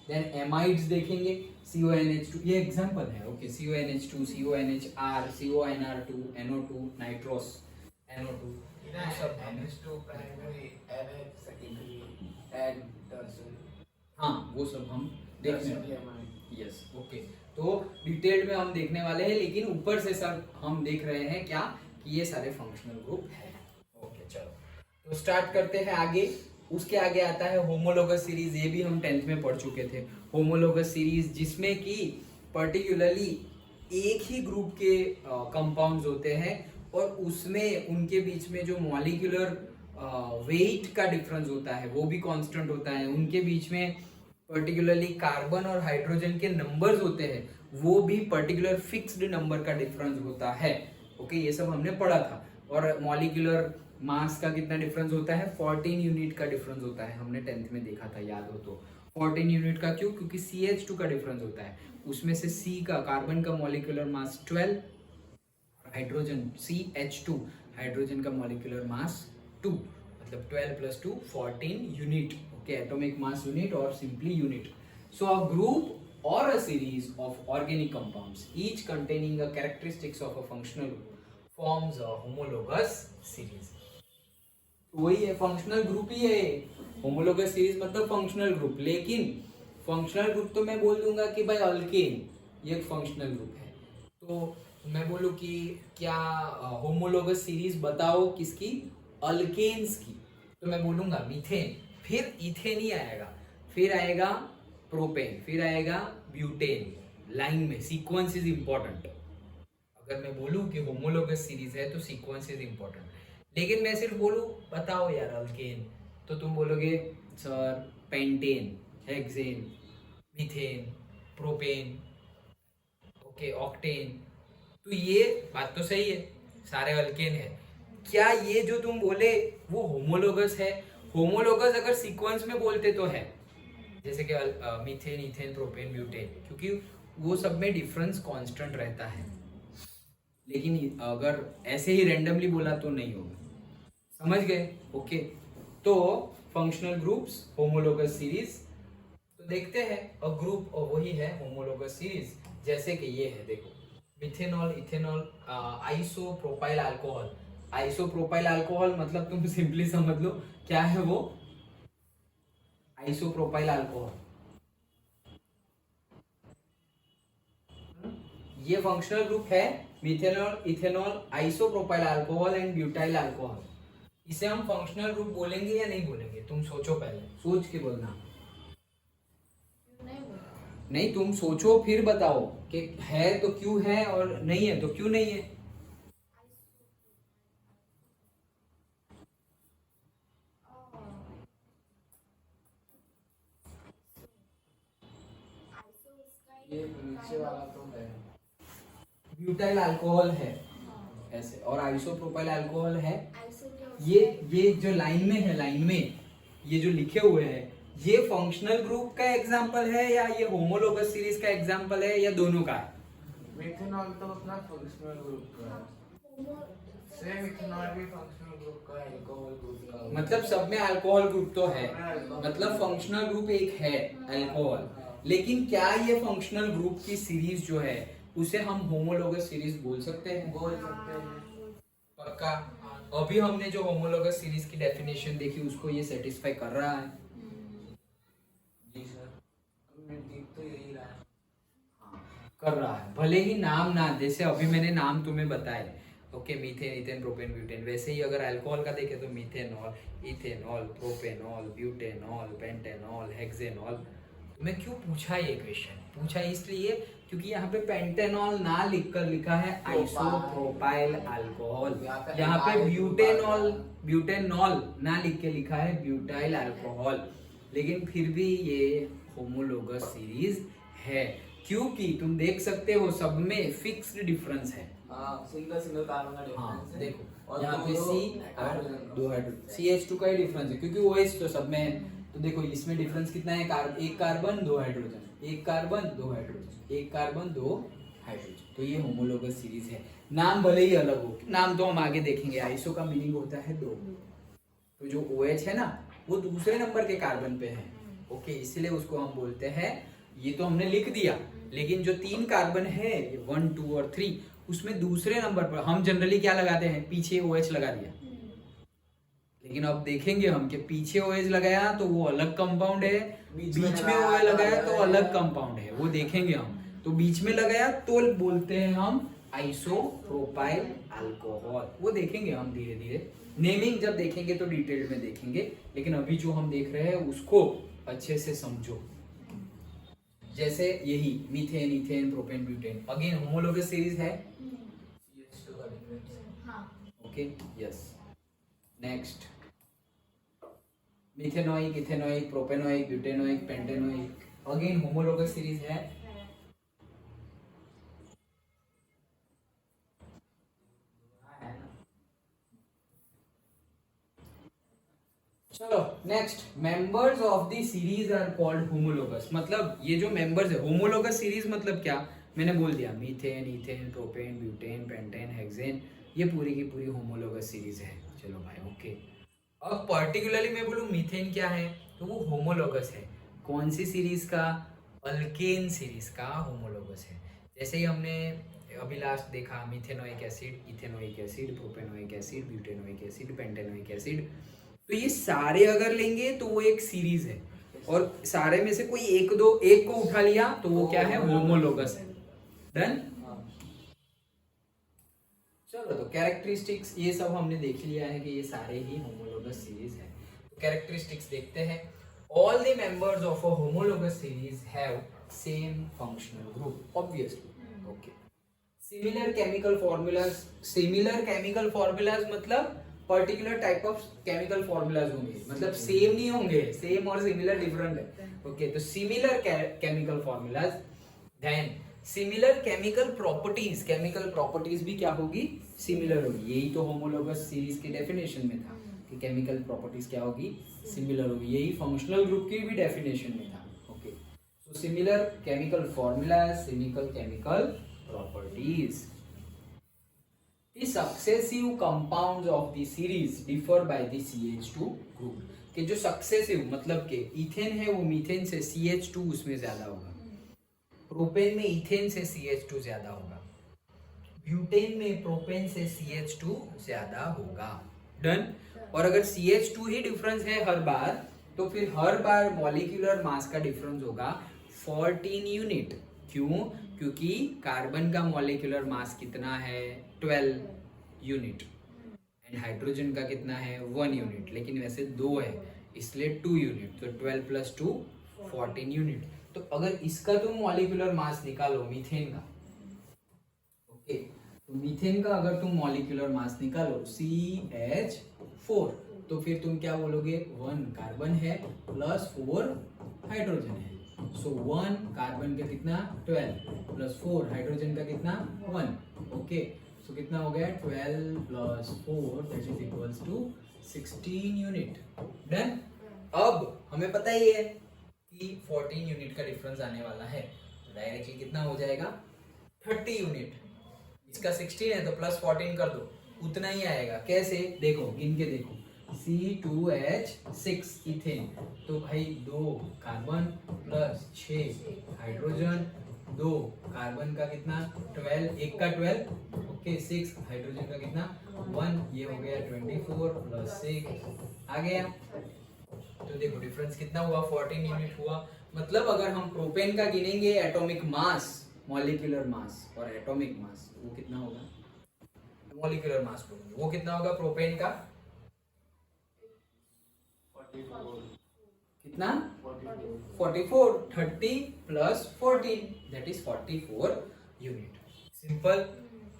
then amides देखेंगे, CONH2, ये एग्जांपल है okay, CONH2 CONHR CONR2 NO2 nitrous NO2 सब NH2 primary, NH secondary and tertiary, हाँ वो सब हम देखेंगे यस ओके। तो डिटेल में हम देखने वाले हैं, लेकिन ऊपर से सब हम देख रहे हैं क्या कि ये सारे फंक्शनल ग्रुप है ओके। चलो तो स्टार्ट करते हैं आगे। उसके आगे आता है होमोलोगस सीरीज, ये भी हम 10th में पढ़ चुके थे। होमोलोगस सीरीज जिसमें कि पर्टिकुलरली एक ही ग्रुप के कंपाउंड्स होते हैं और उसमें उनके बीच में जो मॉलिक्यूलर वेट का डिफरेंस होता है वो भी कांस्टेंट होता है, उनके बीच में पर्टिकुलरली कार्बन और हाइड्रोजन के नंबर्स होते हैं वो भी पर्टिकुलर फिक्स्ड नंबर का डिफरेंस होता है। ओके, ये सब हमने पढ़ा था। और मॉलिक्यूलर मास का कितना डिफरेंस होता है, 14 यूनिट का डिफरेंस होता है, हमने 10th में देखा था, याद हो तो। 14 यूनिट का क्यों, क्योंकि CH2 का डिफरेंस होता है, उसमें से C का कार्बन का molecular mass 12, hydrogen CH2 hydrogen का मॉलिक्यूलर मास 2, मतलब 12 + 2 14 unit. Okay, atomic mass unit or simply unit. So a group or a series of organic compounds each containing a characteristics of a functional group forms a homologous series. वही है, functional group ही है। Homologous series मतलब functional group, लेकिन functional group तो मैं बोल दूंगा कि भाई अल्केन ये एक फंक्शनल ग्रुप है। तो मैं बोलूँ कि क्या होमोलोगस सीरीज बताओ किसकी, अल्केन्स की, तो मैं बोलूंगा मीथेन, फिर इथेन ही आएगा, फिर आएगा प्रोपेन, फिर आएगा ब्यूटेन, लाइन में सीक्वेंस इज इंपॉर्टेंट। अगर मैं बोलूं कि होमोलोगस सीरीज है तो सीक्वेंस इज इंपॉर्टेंट, लेकिन मैं सिर्फ बोलूं बताओ यार अल्केन, तो तुम बोलोगे sir pentane, hexane, methane, propane, okay, octane. तो ये बात तो सही है, सारे अल्केन है। क्या ये जो तुम बोले वो होमोलोगस है? होमोलोगस अगर सीक्वेंस में बोलते तो है, जैसे कि मीथेन, इथेन, प्रोपेन, ब्यूटेन, क्योंकि वो सब में डिफरेंस कांस्टेंट रहता है। लेकिन अगर ऐसे ही रैंडमली बोला तो नहीं होगा, समझ गए? ओके, तो फंक्शनल ग्रुप्स, होमोलोगस सीरीज, तो देखते हैं अ ग्रुप वही है होमोलोगस सीरीज, जैसे कि ये है, देखो methanol, ethanol, isopropyl alcohol. Isopropyl alcohol मतलब तुम सिंपली समझ लो क्या है वो, आइसोप्रोपाइल अल्कोहल, ये फंक्शनल ग्रुप है, methanol, ethanol, isopropyl alcohol and butyl alcohol. इसे हम फंक्शनल ग्रुप बोलेंगे या नहीं बोलेंगे, तुम सोचो, पहले सोच के बोलना। नहीं, तुम सोचो फिर बताओ कि है तो क्यों है और नहीं है तो क्यों नहीं है। ये नीचे वाला तो है, ब्यूटाइल अल्कोहल है ऐसे, और आइसोप्रोपाइल अल्कोहल है। आइसो क्या होता ये है? ये जो लाइन में है, लाइन में ये जो लिखे हुए हैं, ये फंक्शनल ग्रुप का एग्जांपल है या ये होमोलोगस सीरीज का एग्जांपल है या दोनों का है? मिथेनॉल तो अपना फंक्शनल ग्रुप का है, सेम इथेनॉल भी फंक्शनल ग्रुप का है, अल्कोहल ग्रुप का। मतलब सब में अल्कोहल ग्रुप तो है, मतलब फंक्शनल ग्रुप एक है अल्कोहल, लेकिन क्या ये फंक्शनल ग्रुप की सीरीज जो है उसे हम होमोलोगस सीरीज बोल सकते हैं? बोल सकते हैं। पक्का? अभी हमने जो होमोलोगस सीरीज की डेफिनेशन देखी उसको ये सेटिस्फाई कर रहा है? जी सर, मैं देख तो यही रहा है। कर रहा है, भले ही नाम ना, जैसे अभी मैंने नाम तुम्हें बताए, okay, methane, ethane, propane, butane, वैसे ही अगर अल्कोहल का देखे तो methanol, ethanol, propanol, butanol, pentanol, hexanol. मैं क्यों पूछा ये क्वेश्चन, पूछा इसलिए क्योंकि यहाँ पे पेंटेनॉल ना लिखकर लिखा है आइसोप्रोपाइल अल्कोहल, यहाँ पे ब्यूटेनॉल, ब्यूटेनॉल ना लिख के लिखा है ब्यूटाइल अल्कोहल, लेकिन फिर भी ये होमोलोगस सीरीज है, क्योंकि तुम देख सकते हो सब में फिक्स्ड डिफरेंस है। सिंगल सिंगल कार्बन का हाँ डिफरेंस है। देखो, और यहाँ पे दो C और दो हाइड्रोजन, CH2 का ही डिफरेंस है, क्योंकि OH तो सब में है। तो देखो इसमें डिफरेंस कितना है, एक कार्बन दो हाइड्रोजन, एक कार्बन दो हाइड्रोजन, एक कार्बन दो हाइड्रोजन, तो ये होमोलोगस सीरीज है। नाम भले ही अलग हो, नाम तो हम आगे देखेंगे। आइसो का मीनिंग होता है दो, तो जो OH है ना वो दूसरे नंबर के कार्बन पे है, ओके, इसलिए उसको हम बोलते हैं, ये तो हमने लिख दिया, लेकिन जो 3 कार्बन है 1, 2 और 3, उसमें दूसरे नंबर पर हम जनरली क्या लगाते हैं, पीछे OH लगा दिया, लेकिन अब देखेंगे हम कि पीछे OH लगाया तो वो अलग कंपाउंड है, बीच में OH लगाया तो अलग कंपाउंड है, वो देखेंगे हम। तो बीच में लगाया तो बोलते हैं हम आइसोप्रोपाइल अल्कोहल, वो देखेंगे हम धीरे धीरे, नेमिंग जब देखेंगे तो डिटेल में देखेंगे, लेकिन अभी जो हम देख रहे हैं उसको अच्छे से समझो। जैसे यही methane, ethane, propane, butane, again homologous series है, CH2 का डिफरेंस है। हाँ okay, yes. Next methanoic, ethanoic, propanoic, butanoic, pentanoic, again homologous series है। चलो next, members of the series are called homologous. मतलब ये जो मेंबर्स है, होमोलोगस सीरीज मतलब क्या, मैंने बोल दिया, methane, ethane, propane, butane, pentane, hexane, ये पूरी की पूरी होमोलोगस सीरीज है। चलो भाई ओके। अब पर्टिकुलरली मैं बोलूँ मीथेन क्या है, तो वो होमोलोगस है। कौन सी सीरीज का, अल्केन सीरीज का होमोलोगस है। जैसे ही हमने अभी लास्ट देखा, methanoic acid, ethanoic acid, propanoic acid, butanoic acid, pentanoic acid, तो ये सारे अगर लेंगे तो वो एक सीरीज है, और सारे में से कोई एक को उठा लिया तो वो क्या है, होमोलोगस है। डन। चलो तो कैरेक्टरिस्टिक्स ये सब हमने देख लिया है कि ये सारे ही होमोलोगस सीरीज है। तो कैरेक्टरिस्टिक्स देखते हैं। All the members of a homologous series have same functional group, obviously. Okay. Similar chemical formulas मतलब particular type of chemical formulas होंगे, मतलब सेम नहीं होंगे, सेम और सिमिलर डिफरेंट है। ओके, तो similar chemical formulas, then similar chemical properties भी क्या होगी, सिमिलर होगी। यही तो होमोलोगस सीरीज की डेफिनेशन में था कि केमिकल प्रॉपर्टीज क्या होगी, सिमिलर होगी। यही फंक्शनल ग्रुप की भी डेफिनेशन में था। Okay, so similar chemical formulas, similar chemical properties. The successive compounds of the series differ by the CH2 group। कि जो सक्सेसिव मतलब के इथेन है वो मीथेन से CH2 उसमें ज्यादा होगा, प्रोपेन में इथेन से CH2 ज्यादा होगा, ब्यूटेन में प्रोपेन से CH2 ज्यादा होगा। डन। और अगर CH2 ही डिफरेंस है हर बार, तो फिर हर बार मॉलिक्यूलर मास का डिफरेंस होगा 14 यूनिट। क्यों? क्योंकि कार्बन का मॉलिक्यूलर मास कितना है, 12 यूनिट, एंड हाइड्रोजन का कितना है, 1 यूनिट, लेकिन वैसे 2 है इसलिए 2 यूनिट, तो 12 + 2 14 यूनिट। तो अगर इसका तुम मॉलिक्यूलर मास निकालो मीथेन का, ओके, तो मीथेन का अगर तुम मॉलिक्यूलर मास निकालो CH4, तो फिर तुम क्या बोलोगे, 1 कार्बन है प्लस 4 हाइड्रोजन है। सो 1 कार्बन का कितना, 12 प्लस 4 हाइड्रोजन का कितना, 1। ओके, सो कितना हो गया, 12 + 4 that is equals to 16 unit. Done. अब हमें पता ही है कि 14 यूनिट का डिफरेंस आने वाला है, तो डायरेक्टली कितना हो जाएगा, 30 यूनिट। इसका 16 है तो प्लस 14 कर दो, उतना ही आएगा। कैसे, देखो गिन के देखो, C2H6 इथेन, तो भाई 2 कार्बन प्लस 6 हाइड्रोजन, 2 कार्बन का कितना, 12, एक का 12, ओके, 6 हाइड्रोजन का कितना, 1, ये हो गया 24 + 6 आ गया। तो देखो डिफरेंस कितना हुआ, 14 यूनिट हुआ। मतलब अगर हम प्रोपेन का गिनेंगे एटॉमिक मास, मॉलिक्यूलर मास और एटॉमिक मास, वो कितना होगा, मॉलिक्यूलर मास बोलेंगे, वो कितना होगा प्रोपेन का, कितना, 44, 30 + 14 that is 44 unit. Simple.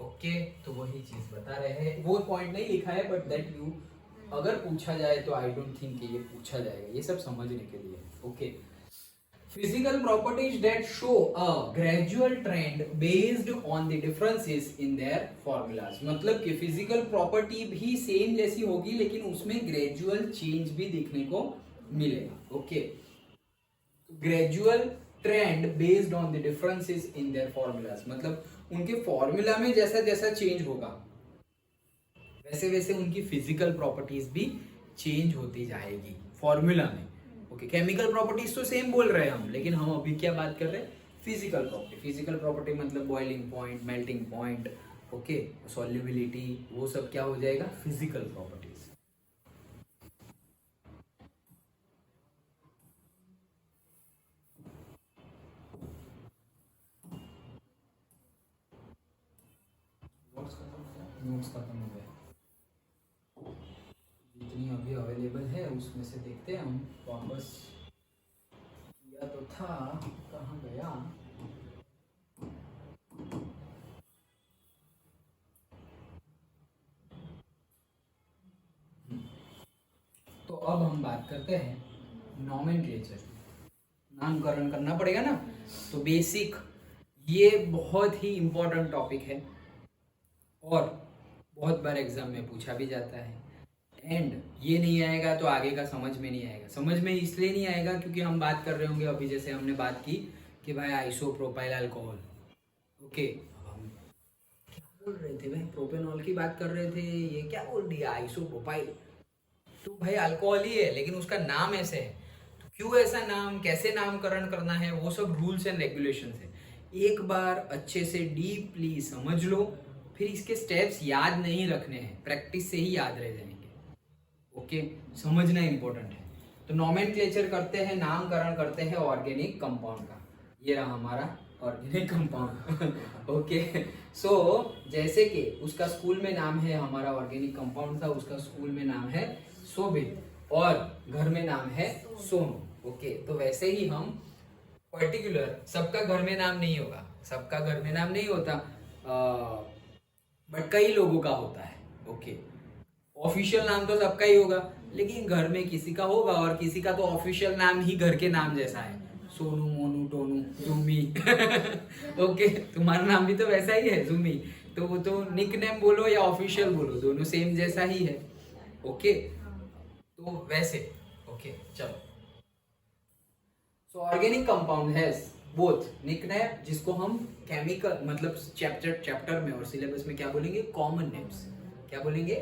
Okay, तो वही चीज बता रहे हैं, वो पॉइंट नहीं लिखा है बट दैट यू, अगर पूछा जाए तो आई डोंट थिंक ये पूछा जाएगा, ये सब समझने के लिए। Okay, physical properties that show a gradual trend based on the differences in their formulas. मतलब कि फिजिकल प्रॉपर्टी भी सेम जैसी होगी लेकिन उसमें ग्रेजुअल चेंज भी देखने को मिलेगा। Okay, gradual trend based on the differences in their formulas, मतलब उनके फॉर्मूला में जैसा जैसा चेंज होगा वैसे वैसे उनकी फिजिकल प्रॉपर्टीज भी चेंज होती जाएगी फॉर्मूला में। ओके, केमिकल प्रॉपर्टीज तो सेम बोल रहे हैं हम, लेकिन हम अभी क्या बात कर रहे हैं, फिजिकल प्रॉपर्टी। फिजिकल प्रॉपर्टी मतलब boiling point, melting point, okay, solubility, वो सब क्या हो जाएगा, फिजिकल प्रॉपर्टीज। नोट्स खत्म हो गए, जितनी अभी अवेलेबल है उसमें से देखते हैं हम। वापस किया तो था, कहाँ गया, तो अब हम बात करते करते हैं नॉमेनक्लेचर, नामकरण करना पड़ेगा ना। तो बेसिक ये बहुत ही इम्पोर्टेंट टॉपिक है और बहुत बार एग्जाम में पूछा भी जाता है। एंड ये नहीं आएगा तो आगे का समझ में नहीं आएगा। समझ में इसलिए नहीं आएगा क्योंकि हम बात कर रहे होंगे अभी, जैसे हमने बात की कि भाई आइसोप्रोपाइल अल्कोहल, ओके, हम क्या बोल रहे थे भाई, प्रोपेनॉल की बात कर रहे थे, ये क्या बोल दिया आइसोप्रोपाइल, तो भाई अल्कोहल ही है लेकिन उसका नाम ऐसे है, तो क्यों ऐसा नाम, कैसे नामकरण करना है, वो सब रूल्स एंड रेगुलेशंस है। एक बार अच्छे से डीपली समझ लो, फिर इसके स्टेप्स याद नहीं रखने हैं, प्रैक्टिस से ही याद रह जाएंगे। ओके, समझना इंपॉर्टेंट है। तो नॉमेनक्लेचर करते हैं, नामकरण करते हैं ऑर्गेनिक कंपाउंड का। ये रहा हमारा ऑर्गेनिक कंपाउंड। ओके, सो जैसे कि उसका स्कूल में नाम है, हमारा ऑर्गेनिक कंपाउंड था, उसका स्कूल में नाम है शोभित और घर में नाम है सोनू। ओके, तो वैसे ही हम पर्टिकुलर, सबका घर में नाम नहीं होगा, सबका घर में नाम नहीं होता, बट कई लोगों का होता है। ओके, ऑफिशियल नाम तो सबका ही होगा लेकिन घर में किसी का होगा, और किसी का तो ऑफिशियल नाम ही घर के नाम जैसा है, सोनू, मोनू, टोनू, जूमी। ओके, तुम्हारा नाम भी तो वैसा ही है, जूमी, तो वो तो निक नेम बोलो या ऑफिशियल बोलो, दोनों सेम जैसा ही है। ओके, तो वैसे ओके, चलो। सो organic compound has both nickname, जिसको हम केमिकल मतलब चैप्टर में और सिलेबस में क्या बोलेंगे, कॉमन नेम्स। क्या बोलेंगे,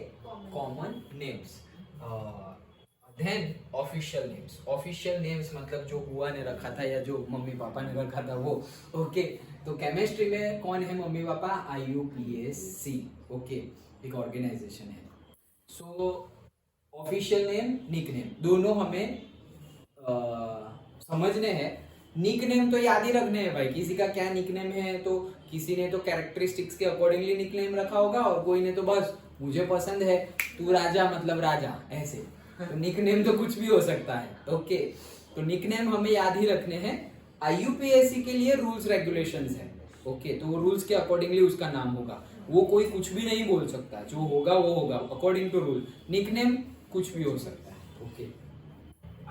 common names. Then official names. Official names मतलब जो बुआ ने रखा था या जो मम्मी पापा ने रखा था वो। ओके, तो केमिस्ट्री में कौन है मम्मी पापा, IUPAC। ओके, एक ऑर्गेनाइजेशन है। सो ऑफिशियल नेम, निकनेम, दोनों हमें समझने हैं। निकनेम तो याद ही रखने हैं भाई, किसी का क्या निकनेम है, तो किसी ने तो कैरेक्टरिस्टिक्स के अकॉर्डिंगली निकनेम रखा होगा और कोई ने तो बस मुझे पसंद है तू राजा मतलब राजा, ऐसे। तो निकनेम तो कुछ भी हो सकता है। ओके, तो निकनेम हमें याद ही रखने हैं। IUPAC के लिए रूल्स रेगुलेशंस है। ओके, तो वो रूल्स के अकॉर्डिंगली उसका नाम होगा, वो कोई कुछ भी नहीं बोल सकता, जो होगा वो होगा अकॉर्डिंग टू रूल। निकनेम कुछ भी हो सकता है। ओके,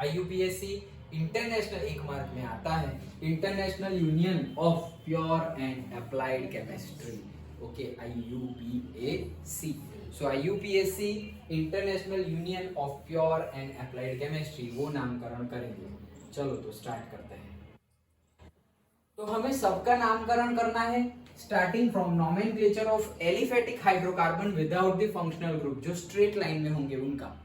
IUPAC इंटरनेशनल, एक मार्क में आता है, international union of pure and applied chemistry. Okay, IUPAC। So IUPAC international union of pure and applied chemistry, वो नामकरण करेंगे। चलो तो स्टार्ट करते हैं। तो हमें सबका नामकरण करना है, starting from nomenclature of aliphatic hydrocarbon without the functional group, जो स्ट्रेट लाइन में होंगे उनका।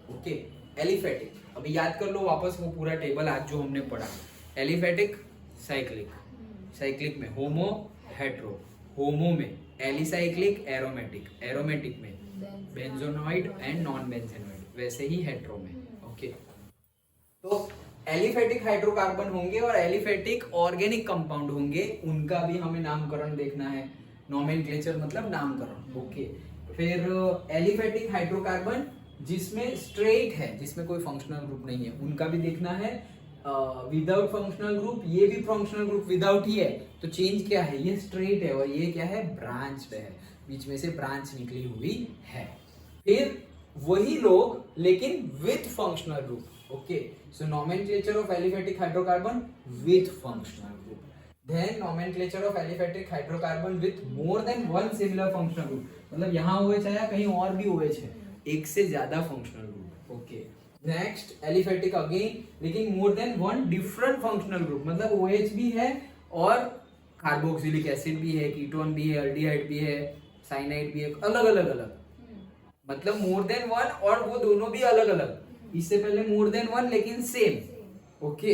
ओके, एलिफेटिक, अभी याद कर लो वापस वो पूरा टेबल आज जो हमने पढ़ा। एलिफेटिक, साइक्लिक, साइक्लिक में होमो, हेट्रो, होमो में एलिसाइक्लिक, एरोमेटिक, एरोमेटिक में बेंजोनॉइड एंड नॉन बेंजोनॉइड, वैसे ही हेट्रो में। ओके, तो एलिफेटिक हाइड्रोकार्बन होंगे और एलिफेटिक ऑर्गेनिक कंपाउंड होंगे, उनका भी हमें नामकरण देखना है। नॉमेनक्लेचर मतलब नामकरण। ओके, फिर एलिफेटिक हाइड्रोकार्बन जिसमें स्ट्रेट है, जिसमें कोई फंक्शनल ग्रुप नहीं है, उनका भी देखना है। विदाउट फंक्शनल ग्रुप, ये भी फंक्शनल ग्रुप विदाउट ही है, तो चेंज क्या है, ये स्ट्रेट है और ये क्या है, ब्रांच्ड है, बीच में से ब्रांच निकली हुई है। फिर वही लोग लेकिन with functional group. Okay, so nomenclature of aliphatic hydrocarbon with functional group, then nomenclature of aliphatic hydrocarbon with more than one similar functional group, मतलब यहाँ OH आया, कहीं और भी OH है, एक से ज्यादा functional group. Okay, next aliphatic again, लेकिन more than one different functional group, मतलब OH भी है और कार्बोक्सिलिक एसिड भी है, कीटोन भी है, एल्डिहाइड भी है, साइनाइड भी है, अलग अलग अलग, मतलब मोर देन वन, और वो दोनों भी अलग अलग। इससे पहले मोर देन वन लेकिन same. Okay,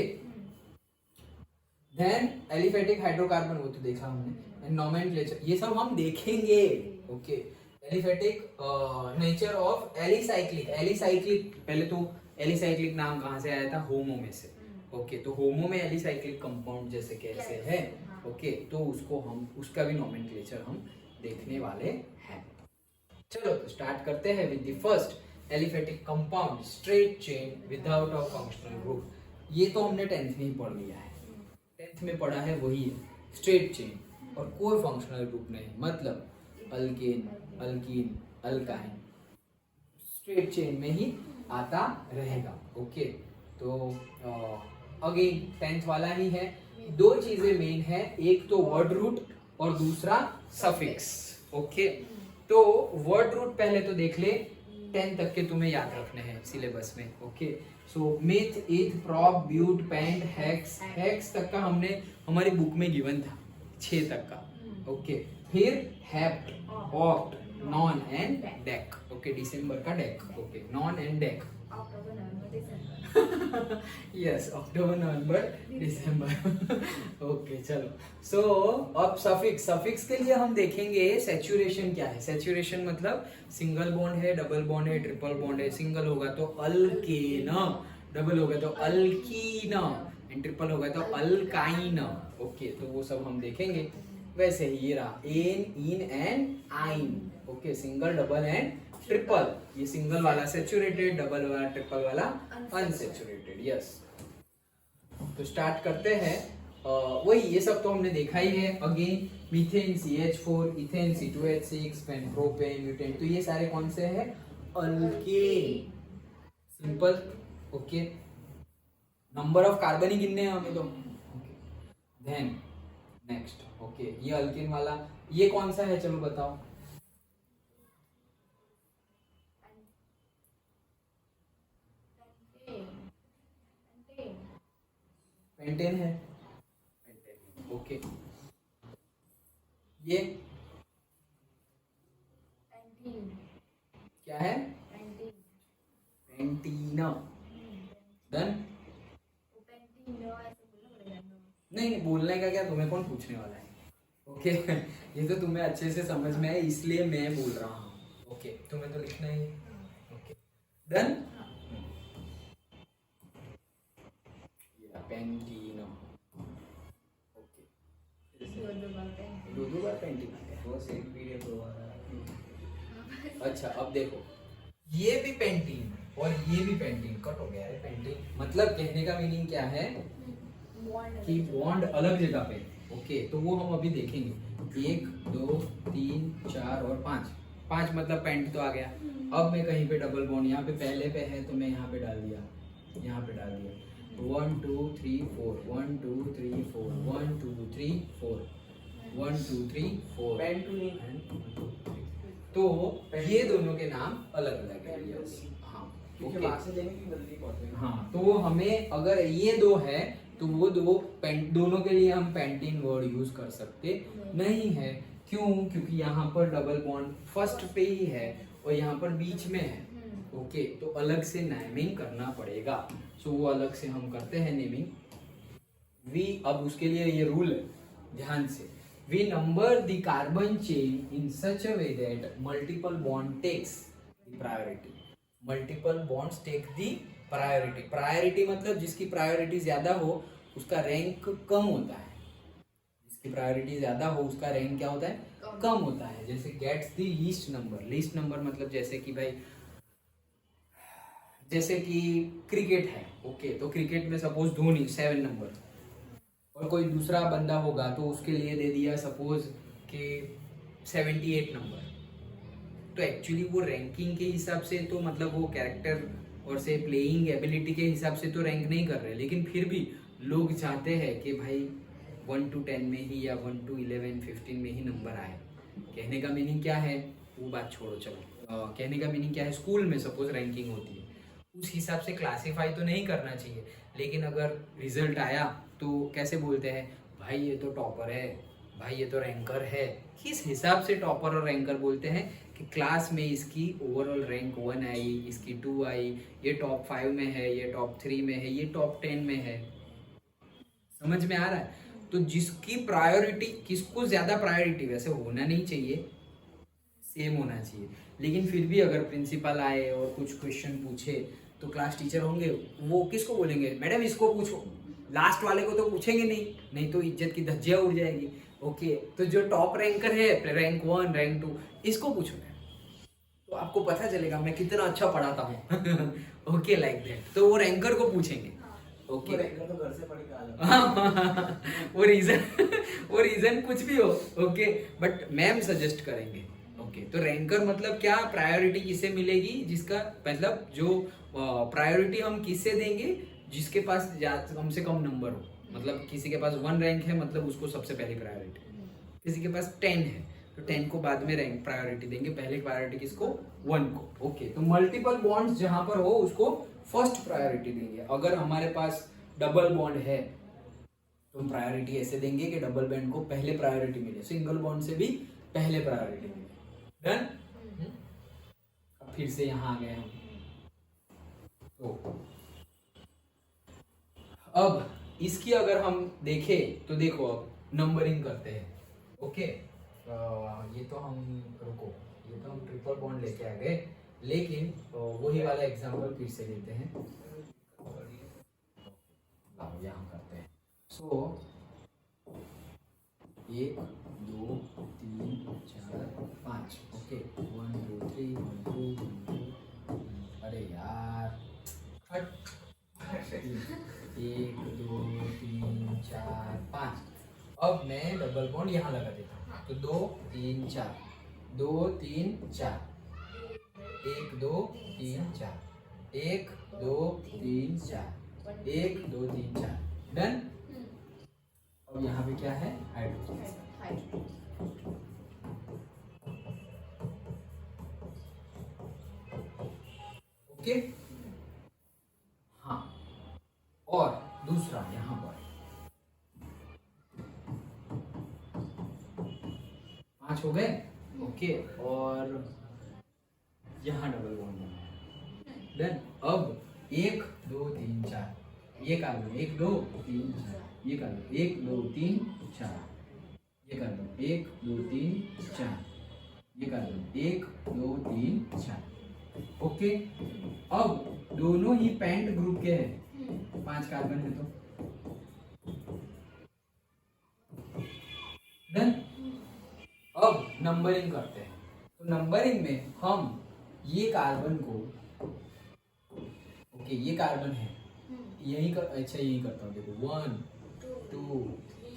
then aliphatic hydrocarbon, वो तो देखा हमने। नॉमेनक्लेचर, ये सब हम देखेंगे। Okay, aliphatic nature of alicyclic, alicyclic, पहले तो एलिसाइक्लिक नाम कहाँ से आया था, होमो में से। ओके, तो होमो में एलिसाइक्लिक कंपाउंड जैसे कैसे है। ओके, तो उसको हम, उसका भी नॉमेनक्लेचर हम देखने वाले हैं। चलो तो स्टार्ट करते हैं with the first aliphatic compound, straight chain without a functional group. ये तो हमने 10th में ही पढ़ लिया है, 10th में पढ़ा है वही है, स्ट्रेट चेन और कोई फंक्शनल ग्रुप नहीं, मतलब alkane, alkyne, alkyne, straight chain में ही आता रहेगा। ओके, तो अगेन 10th वाला ही है। दो चीजें मेन है, एक तो वर्ड रूट और दूसरा सफिक्स। ओके, तो वर्ड रूट पहले तो देख ले, 10 तक के तुम्हें याद रखने हैं सिलेबस में। Okay, so meth, eth, prop, but, pent, hex. Hex तक का हमने हमारी बुक में गिवन था, 6 तक का। ओके, फिर hept, oct, non and dec. Okay, दिसंबर का dec. Okay, non and dec. अक्टूबर नवंबर दिसंबर। यस, अक्टूबर नवंबर दिसंबर। ओके, चलो। सो अब सफिक्स, सफिक्स के लिए हम देखेंगे सैचुरेशन क्या है। सैचुरेशन मतलब सिंगल बॉन्ड है, डबल बॉन्ड है, ट्रिपल बॉन्ड है। सिंगल होगा तो अल्केन, डबल होगा तो अल्कीन, एंड ट्रिपल होगा तो अल्काइन। ओके, तो वो सब हम देखेंगे। वैसे ही ये रहा एन, इन एंड आइन। Okay, single, double and triple. ये सिंगल वाला सैचुरेटेड, डबल वाला, ट्रिपल वाला अनसैचुरेटेड। यस, तो स्टार्ट करते हैं। वही ये सब तो हमने देखा ही है। Again methane CH4, ethane C2H6, propane, butane, तो ये सारे कौन से हैं? Alkane. Simple. Okay, number of carbon ही गिनने हैं हमें तो। देन नेक्स्ट, ओके, ये अल्केन वाला, ये कौन सा है चलो बताओ। पेंटेन है। ओके, ये क्या है? पेंटीना। डन। नहीं, बोलने का क्या, तुम्हें कौन पूछने वाला है। ओके, ये तो तुम्हें अच्छे से समझ में है इसलिए मैं बोल रहा हूँ। ओके, तुम्हें तो लिखना ही है। Okay, done. पेंटीना। ओके, दो बार पेंटीना है। वो सेम पीरियड हो रहा है। अच्छा, अब देखो, ये भी पेंटीन और ये भी पेंटीन। कट हो गया है पेंटीन। मतलब कहने का मीनिंग क्या है कि बॉन्ड अलग जगह पे। ओके, तो वो हम अभी देखेंगे। 1 2 3 4 और 5। 5 मतलब पेंट तो आ गया। अब मैं कहीं पे डबल बॉन्ड, यहाँ पे पहले पे है तो मैं यहाँ पे डाल दिया, यहाँ पे डाल दिया। 1 2 3 4, 1 2 3 4, 1 2 3 4, 1 2 3 4। पेंट टू नहीं, तो ये दोनों के नाम अलग अलग है। यस, हाँ, क्योंकि ओके। वहां से लेने की जल्दी पहुंचे। हाँ, तो हमें अगर ये दो है तो वो दो दोनों के लिए हम पेंटीन वर्ड यूज कर सकते नहीं है। क्यों? क्योंकि यहाँ पर डबल बॉन्ड फर्स्ट पे ही है और यहाँ पर बीच में है। ओके, तो अलग से नेमिंग करना पड़ेगा। सो वो अलग से हम करते हैं नेमिंग। वी, अब उसके लिए ये रूल है, ध्यान से। We number the carbon chain in such a way that multiple bond takes the priority. Multiple bonds take the priority. Priority मतलब जिसकी प्रायोरिटी ज्यादा हो उसका रैंक कम होता है। जिसकी प्रायोरिटी ज्यादा हो उसका रैंक क्या होता है? कम होता है। जैसे gets the least number. Least number मतलब जैसे कि भाई, जैसे कि क्रिकेट है। ओके, तो क्रिकेट में सपोज धोनी 7 नंबर, और कोई दूसरा बंदा होगा तो उसके लिए दे दिया सपोज कि 78 नंबर। तो एक्चुअली वो रैंकिंग के हिसाब से तो मतलब वो कैरेक्टर और से प्लेइंग एबिलिटी के हिसाब से तो रैंक नहीं कर रहे, लेकिन फिर भी लोग चाहते हैं कि भाई 1 to 10 में ही या 1 to 11 15 में ही नंबर आए। कहने का मीनिंग क्या है वो बात छोड़ो, चलो। कहने का मीनिंग क्या है, स्कूल में सपोज रैंकिंग होती है उस हिसाब से क्लासीफाई तो नहीं करना चाहिए, लेकिन अगर रिजल्ट आया तो कैसे बोलते हैं, भाई ये तो टॉपर है, भाई ये तो रैंकर है। किस हिसाब से टॉपर और रैंकर बोलते हैं कि क्लास में इसकी ओवरऑल रैंक 1 आई, इसकी 2 आई, ये टॉप 5 में है, ये टॉप 3 में है, ये टॉप 10 में है। समझ में आ रहा है? तो जिसकी प्रायोरिटी, किसको ज्यादा प्रायोरिटी, वैसे होना नहीं चाहिए, सेम होना चाहिए, लेकिन फिर भी अगर प्रिंसिपल आए और कुछ क्वेश्चन पूछे तो क्लास टीचर होंगे वो किसको बोलेंगे, मैडम इसको पूछो, लास्ट वाले को तो पूछेंगे नहीं तो इज्जत की धज्जियां उड़ जाएगी। ओके, तो जो टॉप रैंकर है, रैंक 1 रैंक 2, इसको पूछो, तो आपको पता चलेगा मैं कितना अच्छा पढ़ाता हूँ। Okay, like that. तो वो रैंकर को पूछेंगे। ओके, रैंकर तो घर से पढ़ के आया। वो रीजन कुछ भी हो। ओके, बट मैम सजेस्ट करेंगे। ओके, तो रैंकर मतलब क्या, प्रायोरिटी किसे मिलेगी, जिसका मतलब जो प्रायोरिटी हम किससे देंगे, जिसके पास कम से कम नंबर हो, मतलब किसी के पास 1 रैंक है मतलब उसको सबसे पहले प्रायोरिटी, किसी के पास 10 है तो 10 को बाद में रैंक प्रायोरिटी देंगे, पहले प्रायोरिटी किसको, 1 को। ओके, तो मल्टीपल बॉन्ड्स जहां पर हो उसको फर्स्ट प्रायोरिटी देंगे। अगर हमारे पास डबल बॉन्ड है तो हम प्रायोरिटी ऐसे देंगे कि डबल बॉन्ड को पहले प्रायोरिटी मिले, सिंगल बॉन्ड से भी पहले प्रायोरिटी मिले। डन। अब फिर से यहाँ आ गए हम, तो अब इसकी अगर हम देखें तो देखो अब नंबरिंग करते हैं। ओके, ये तो हम रुको, ये तो हम ट्रिपल बॉन्ड लेके आ गए, लेकिन वही वाला एग्जांपल फिर से लेते हैं। यहाँ करते हैं। सो 1 2 3 4 5। ओके, 1 2 3 1 2 1 2। अरे यार, 1 2 3 4 5। अब मैं डबल बॉन्ड यहाँ लगा देता हूँ, तो 2 3 4 2 3 4 1 2 3 4 1 2 3 4 1 2 3 4। डन। अब यहाँ पे क्या है, हाइड्रोजन। ओके, हाँ, और दूसरा यहाँ पर 5 हो गए। ओके, और यहाँ डबल बॉन्ड बनाया। देन अब 1 2 3 4 ये कर लो, 1 2 3 4 ये कर लो, 1 2 3 4 ये कर लो, 1 2 3 4 ये कर लो, 1 2 3 4। ओके, अब दोनों ही पेंट ग्रुप के हैं, 5 कार्बन है तो डन। अब नंबरिंग करते हैं, तो नंबरिंग में हम ये कार्बन को, ओके ये कार्बन है, यही कर, अच्छा यही करता हूँ, देखो 1 2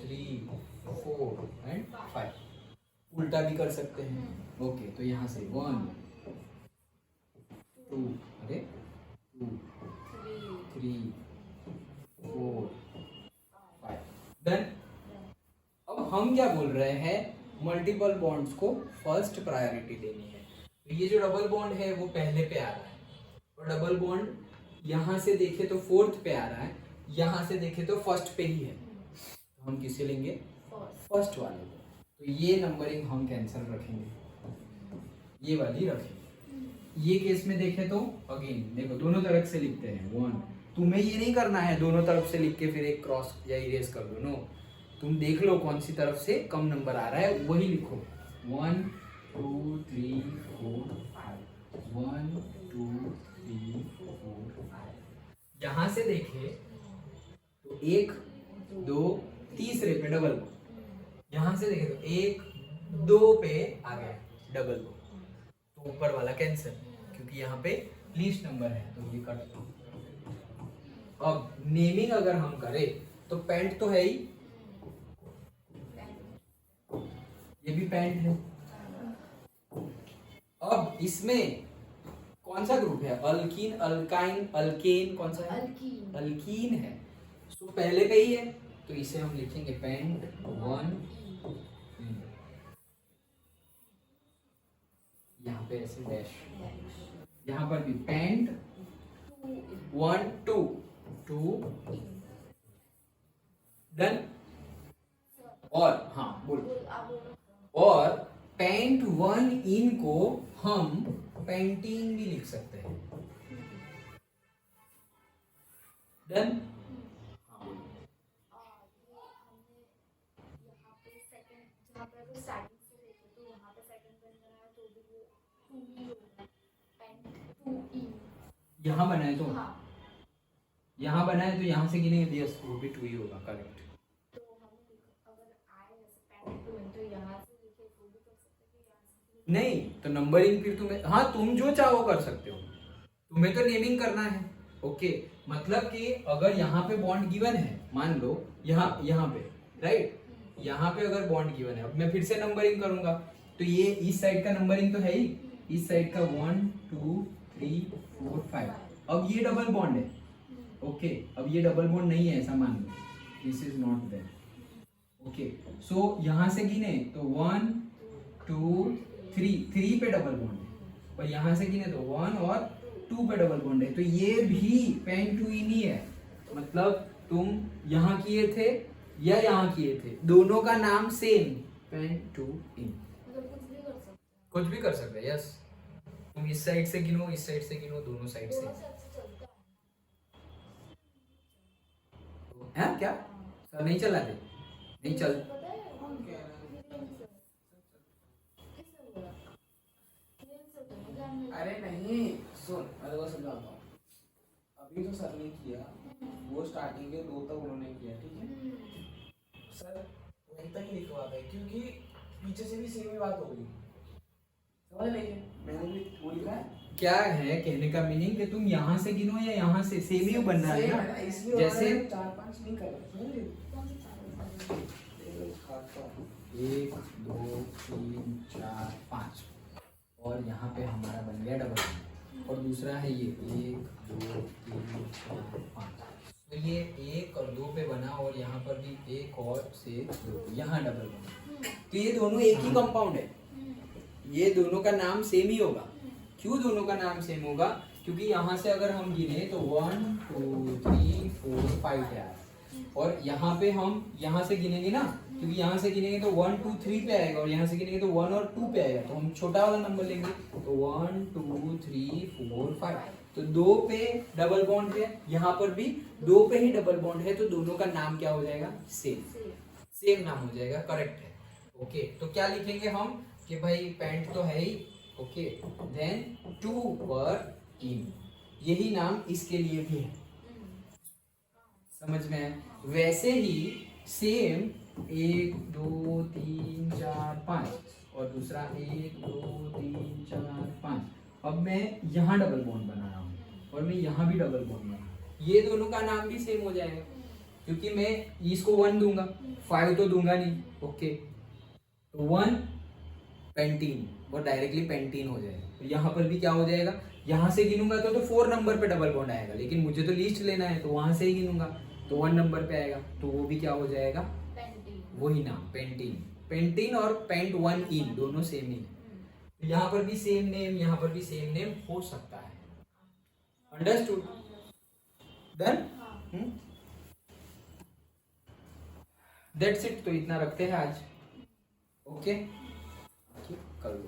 3 4 एंड 5। उल्टा भी कर सकते हैं। ओके, तो यहाँ से 1 2 अरे 2 3 4 5। डन। अब हम क्या बोल रहे हैं, मल्टीपल बॉन्ड्स को फर्स्ट प्रायोरिटी देनी है। तो ये जो डबल बॉन्ड है वो पहले पे आ रहा है, और डबल बॉन्ड यहाँ से देखे तो 4th पे आ रहा है, यहाँ से देखे तो फर्स्ट पे ही है, तो हम किसे लेंगे, फर्स्ट वाले को। तो ये नंबरिंग हम कैंसिल रखेंगे, ये वाली रखेंगे। ये केस में देखे तो अगेन देखो दोनों तरफ से लिखते हैं 1। तुम्हें ये नहीं करना है दोनों तरफ से लिख के फिर एक क्रॉस या इरेज कर दो, नो, तुम देख लो कौन सी तरफ से कम नंबर आ रहा है वही लिखो। 1 2 3 4 5 1 2 3 4 5। यहाँ से देखे तो 1 2 तीसरे पे डबल को, यहाँ से देखे तो 1 2 पे आ गया डबल को, तो ऊपर वाला कैंसिल, क्योंकि यहाँ पे लीस्ट नंबर है तो ये कट। अब नेमिंग अगर हम करें तो पेंट तो है ही, ये भी पेंट है। अब इसमें कौन सा ग्रुप है, अल्कीन अल्काइन अल्केन, कौन सा है, अल्कीन है, तो पहले पे ही है, तो इसे हम लिखेंगे पेंट 1। यहाँ पे ऐसे डैश, यहाँ पर भी पेंट 1 2 2। डन। और हाँ बोलो, और पेंट 1 इन को हम पेंटीन भी लिख सकते हैं। डन। यहाँ बनाए तो यहाँ बनाए तो यहाँ से गिनेंगे, यस वो भी 2 ही होगा, करेक्ट। नहीं तो नंबरिंग फिर तुम्हें, हाँ तुम जो चाहो कर सकते हो, तुम्हें तो नेमिंग करना है। ओके, मतलब कि अगर यहाँ पे बॉन्ड गिवन है, मान लो यहाँ पे, राइट, यहाँ पे अगर बॉन्ड गिवन है, अब मैं फिर से नंबरिंग करूंगा तो ये इस साइड का नंबरिंग तो है ही, इस साइड का 1 2 3 4 5। अब ये डबल बॉन्ड है, ओके अब ये डबल बॉन्ड नहीं है ऐसा मान लो, this is not there. Okay so यहाँ से गिने तो 1 2 3 पे डबल बॉन्ड है, और यहाँ से गिने तो 1 और 2 पे डबल बॉन्ड है, तो ये भी पेंट टू इन ही है। मतलब तुम यहाँ किए थे या यहाँ किए थे, दोनों का नाम सेम, पेंट टू इन। मतलब कुछ भी कर सकते हैं। कुछ भी कर सकते हैं, यस। तुम इस साइड से गिनो, इस साइड से गिनो, दोनों साइड से। दोनों साइड से चलता है। है क्या सर नहीं चलाते? नहीं चल पता है किसने बोला? अरे नहीं सुन, मैं तो समझाता हूँ। अभी तो सर ने किया, वो स्टार्टिंग के 2 तक उन्होंने किया, ठीक है। सर वहीं तक ही लिखवा गए क्योंकि पीछे से भी सेम ही बात हो गई, समझ लीजिए। मैंने भी वो लिखा है। क्या है कहने का मीनिंग कि तुम यहाँ से गिनो या यहाँ से, सेम ही बनना है सेम ना। है ना, इसलिए जैसे 4-5 नहीं कर रहे, समझ लीजिए। कौन सी चाल? 1 2 3 4 5 और यहाँ पे हमारा बन गया डबल बॉन्ड, और दूसरा है ये 1 2 3 4 5, तो ये 1 और 2 पे बना, और यहाँ पर भी 1 और से 2, यहाँ डबल बॉन्ड। तो ये दोनों एक ही कंपाउंड है, ये दोनों का नाम सेम ही होगा। क्यों दोनों का नाम सेम होगा? क्योंकि यहाँ से अगर हम गिने तो 1 2 3 4 5 है, और यहाँ पे हम यहाँ से गिनेंगे ना, क्योंकि यहाँ से गिनेंगे तो 1 2 3 पे आएगा, और यहाँ से गिनेंगे तो 1 और 2 पे आएगा, तो हम छोटा वाला नंबर लेंगे, तो 1 2 3 4 5, तो 2 पे डबल बॉन्ड है, यहाँ पर भी 2 पे ही डबल बॉन्ड है, तो दोनों का नाम क्या हो जाएगा? सेम, सेम नाम हो जाएगा, करेक्ट है। ओके तो क्या लिखेंगे हम कि भाई पेंट तो है ही, ओके देन टू पर इन, यही नाम इसके लिए भी है, समझ में है? वैसे ही सेम 1 2 3 4 5 और दूसरा 1 2 3 4 5, अब मैं यहाँ डबल बॉन्ड बना रहा हूँ और मैं यहाँ भी डबल बॉन्ड बना रहा हूँ, ये दोनों का नाम भी सेम हो जाएगा, क्योंकि मैं इसको 1 दूंगा, 5 तो दूंगा नहीं। ओके तो 1 पेंटीन, वो डायरेक्टली पेंटीन हो जाएगा। तो यहाँ पर भी क्या हो जाएगा, यहाँ से गिनूंगा तो 4 नंबर पे डबल बॉन्ड आएगा, लेकिन मुझे तो लिस्ट लेना है तो वहां से ही गिनूंगा तो 1 नंबर पे आएगा, तो वो भी क्या हो जाएगा? पेंटिंग। वही नाम पेंटीन। पेंटीन और पेंट 1 इन दोनों सेम ही है, तो यहाँ पर भी सेम नेम, यहाँ पर भी सेम नेम हो सकता है। अंडरस्टूड? डन? That's it. तो इतना रखते हैं आज। ओके कल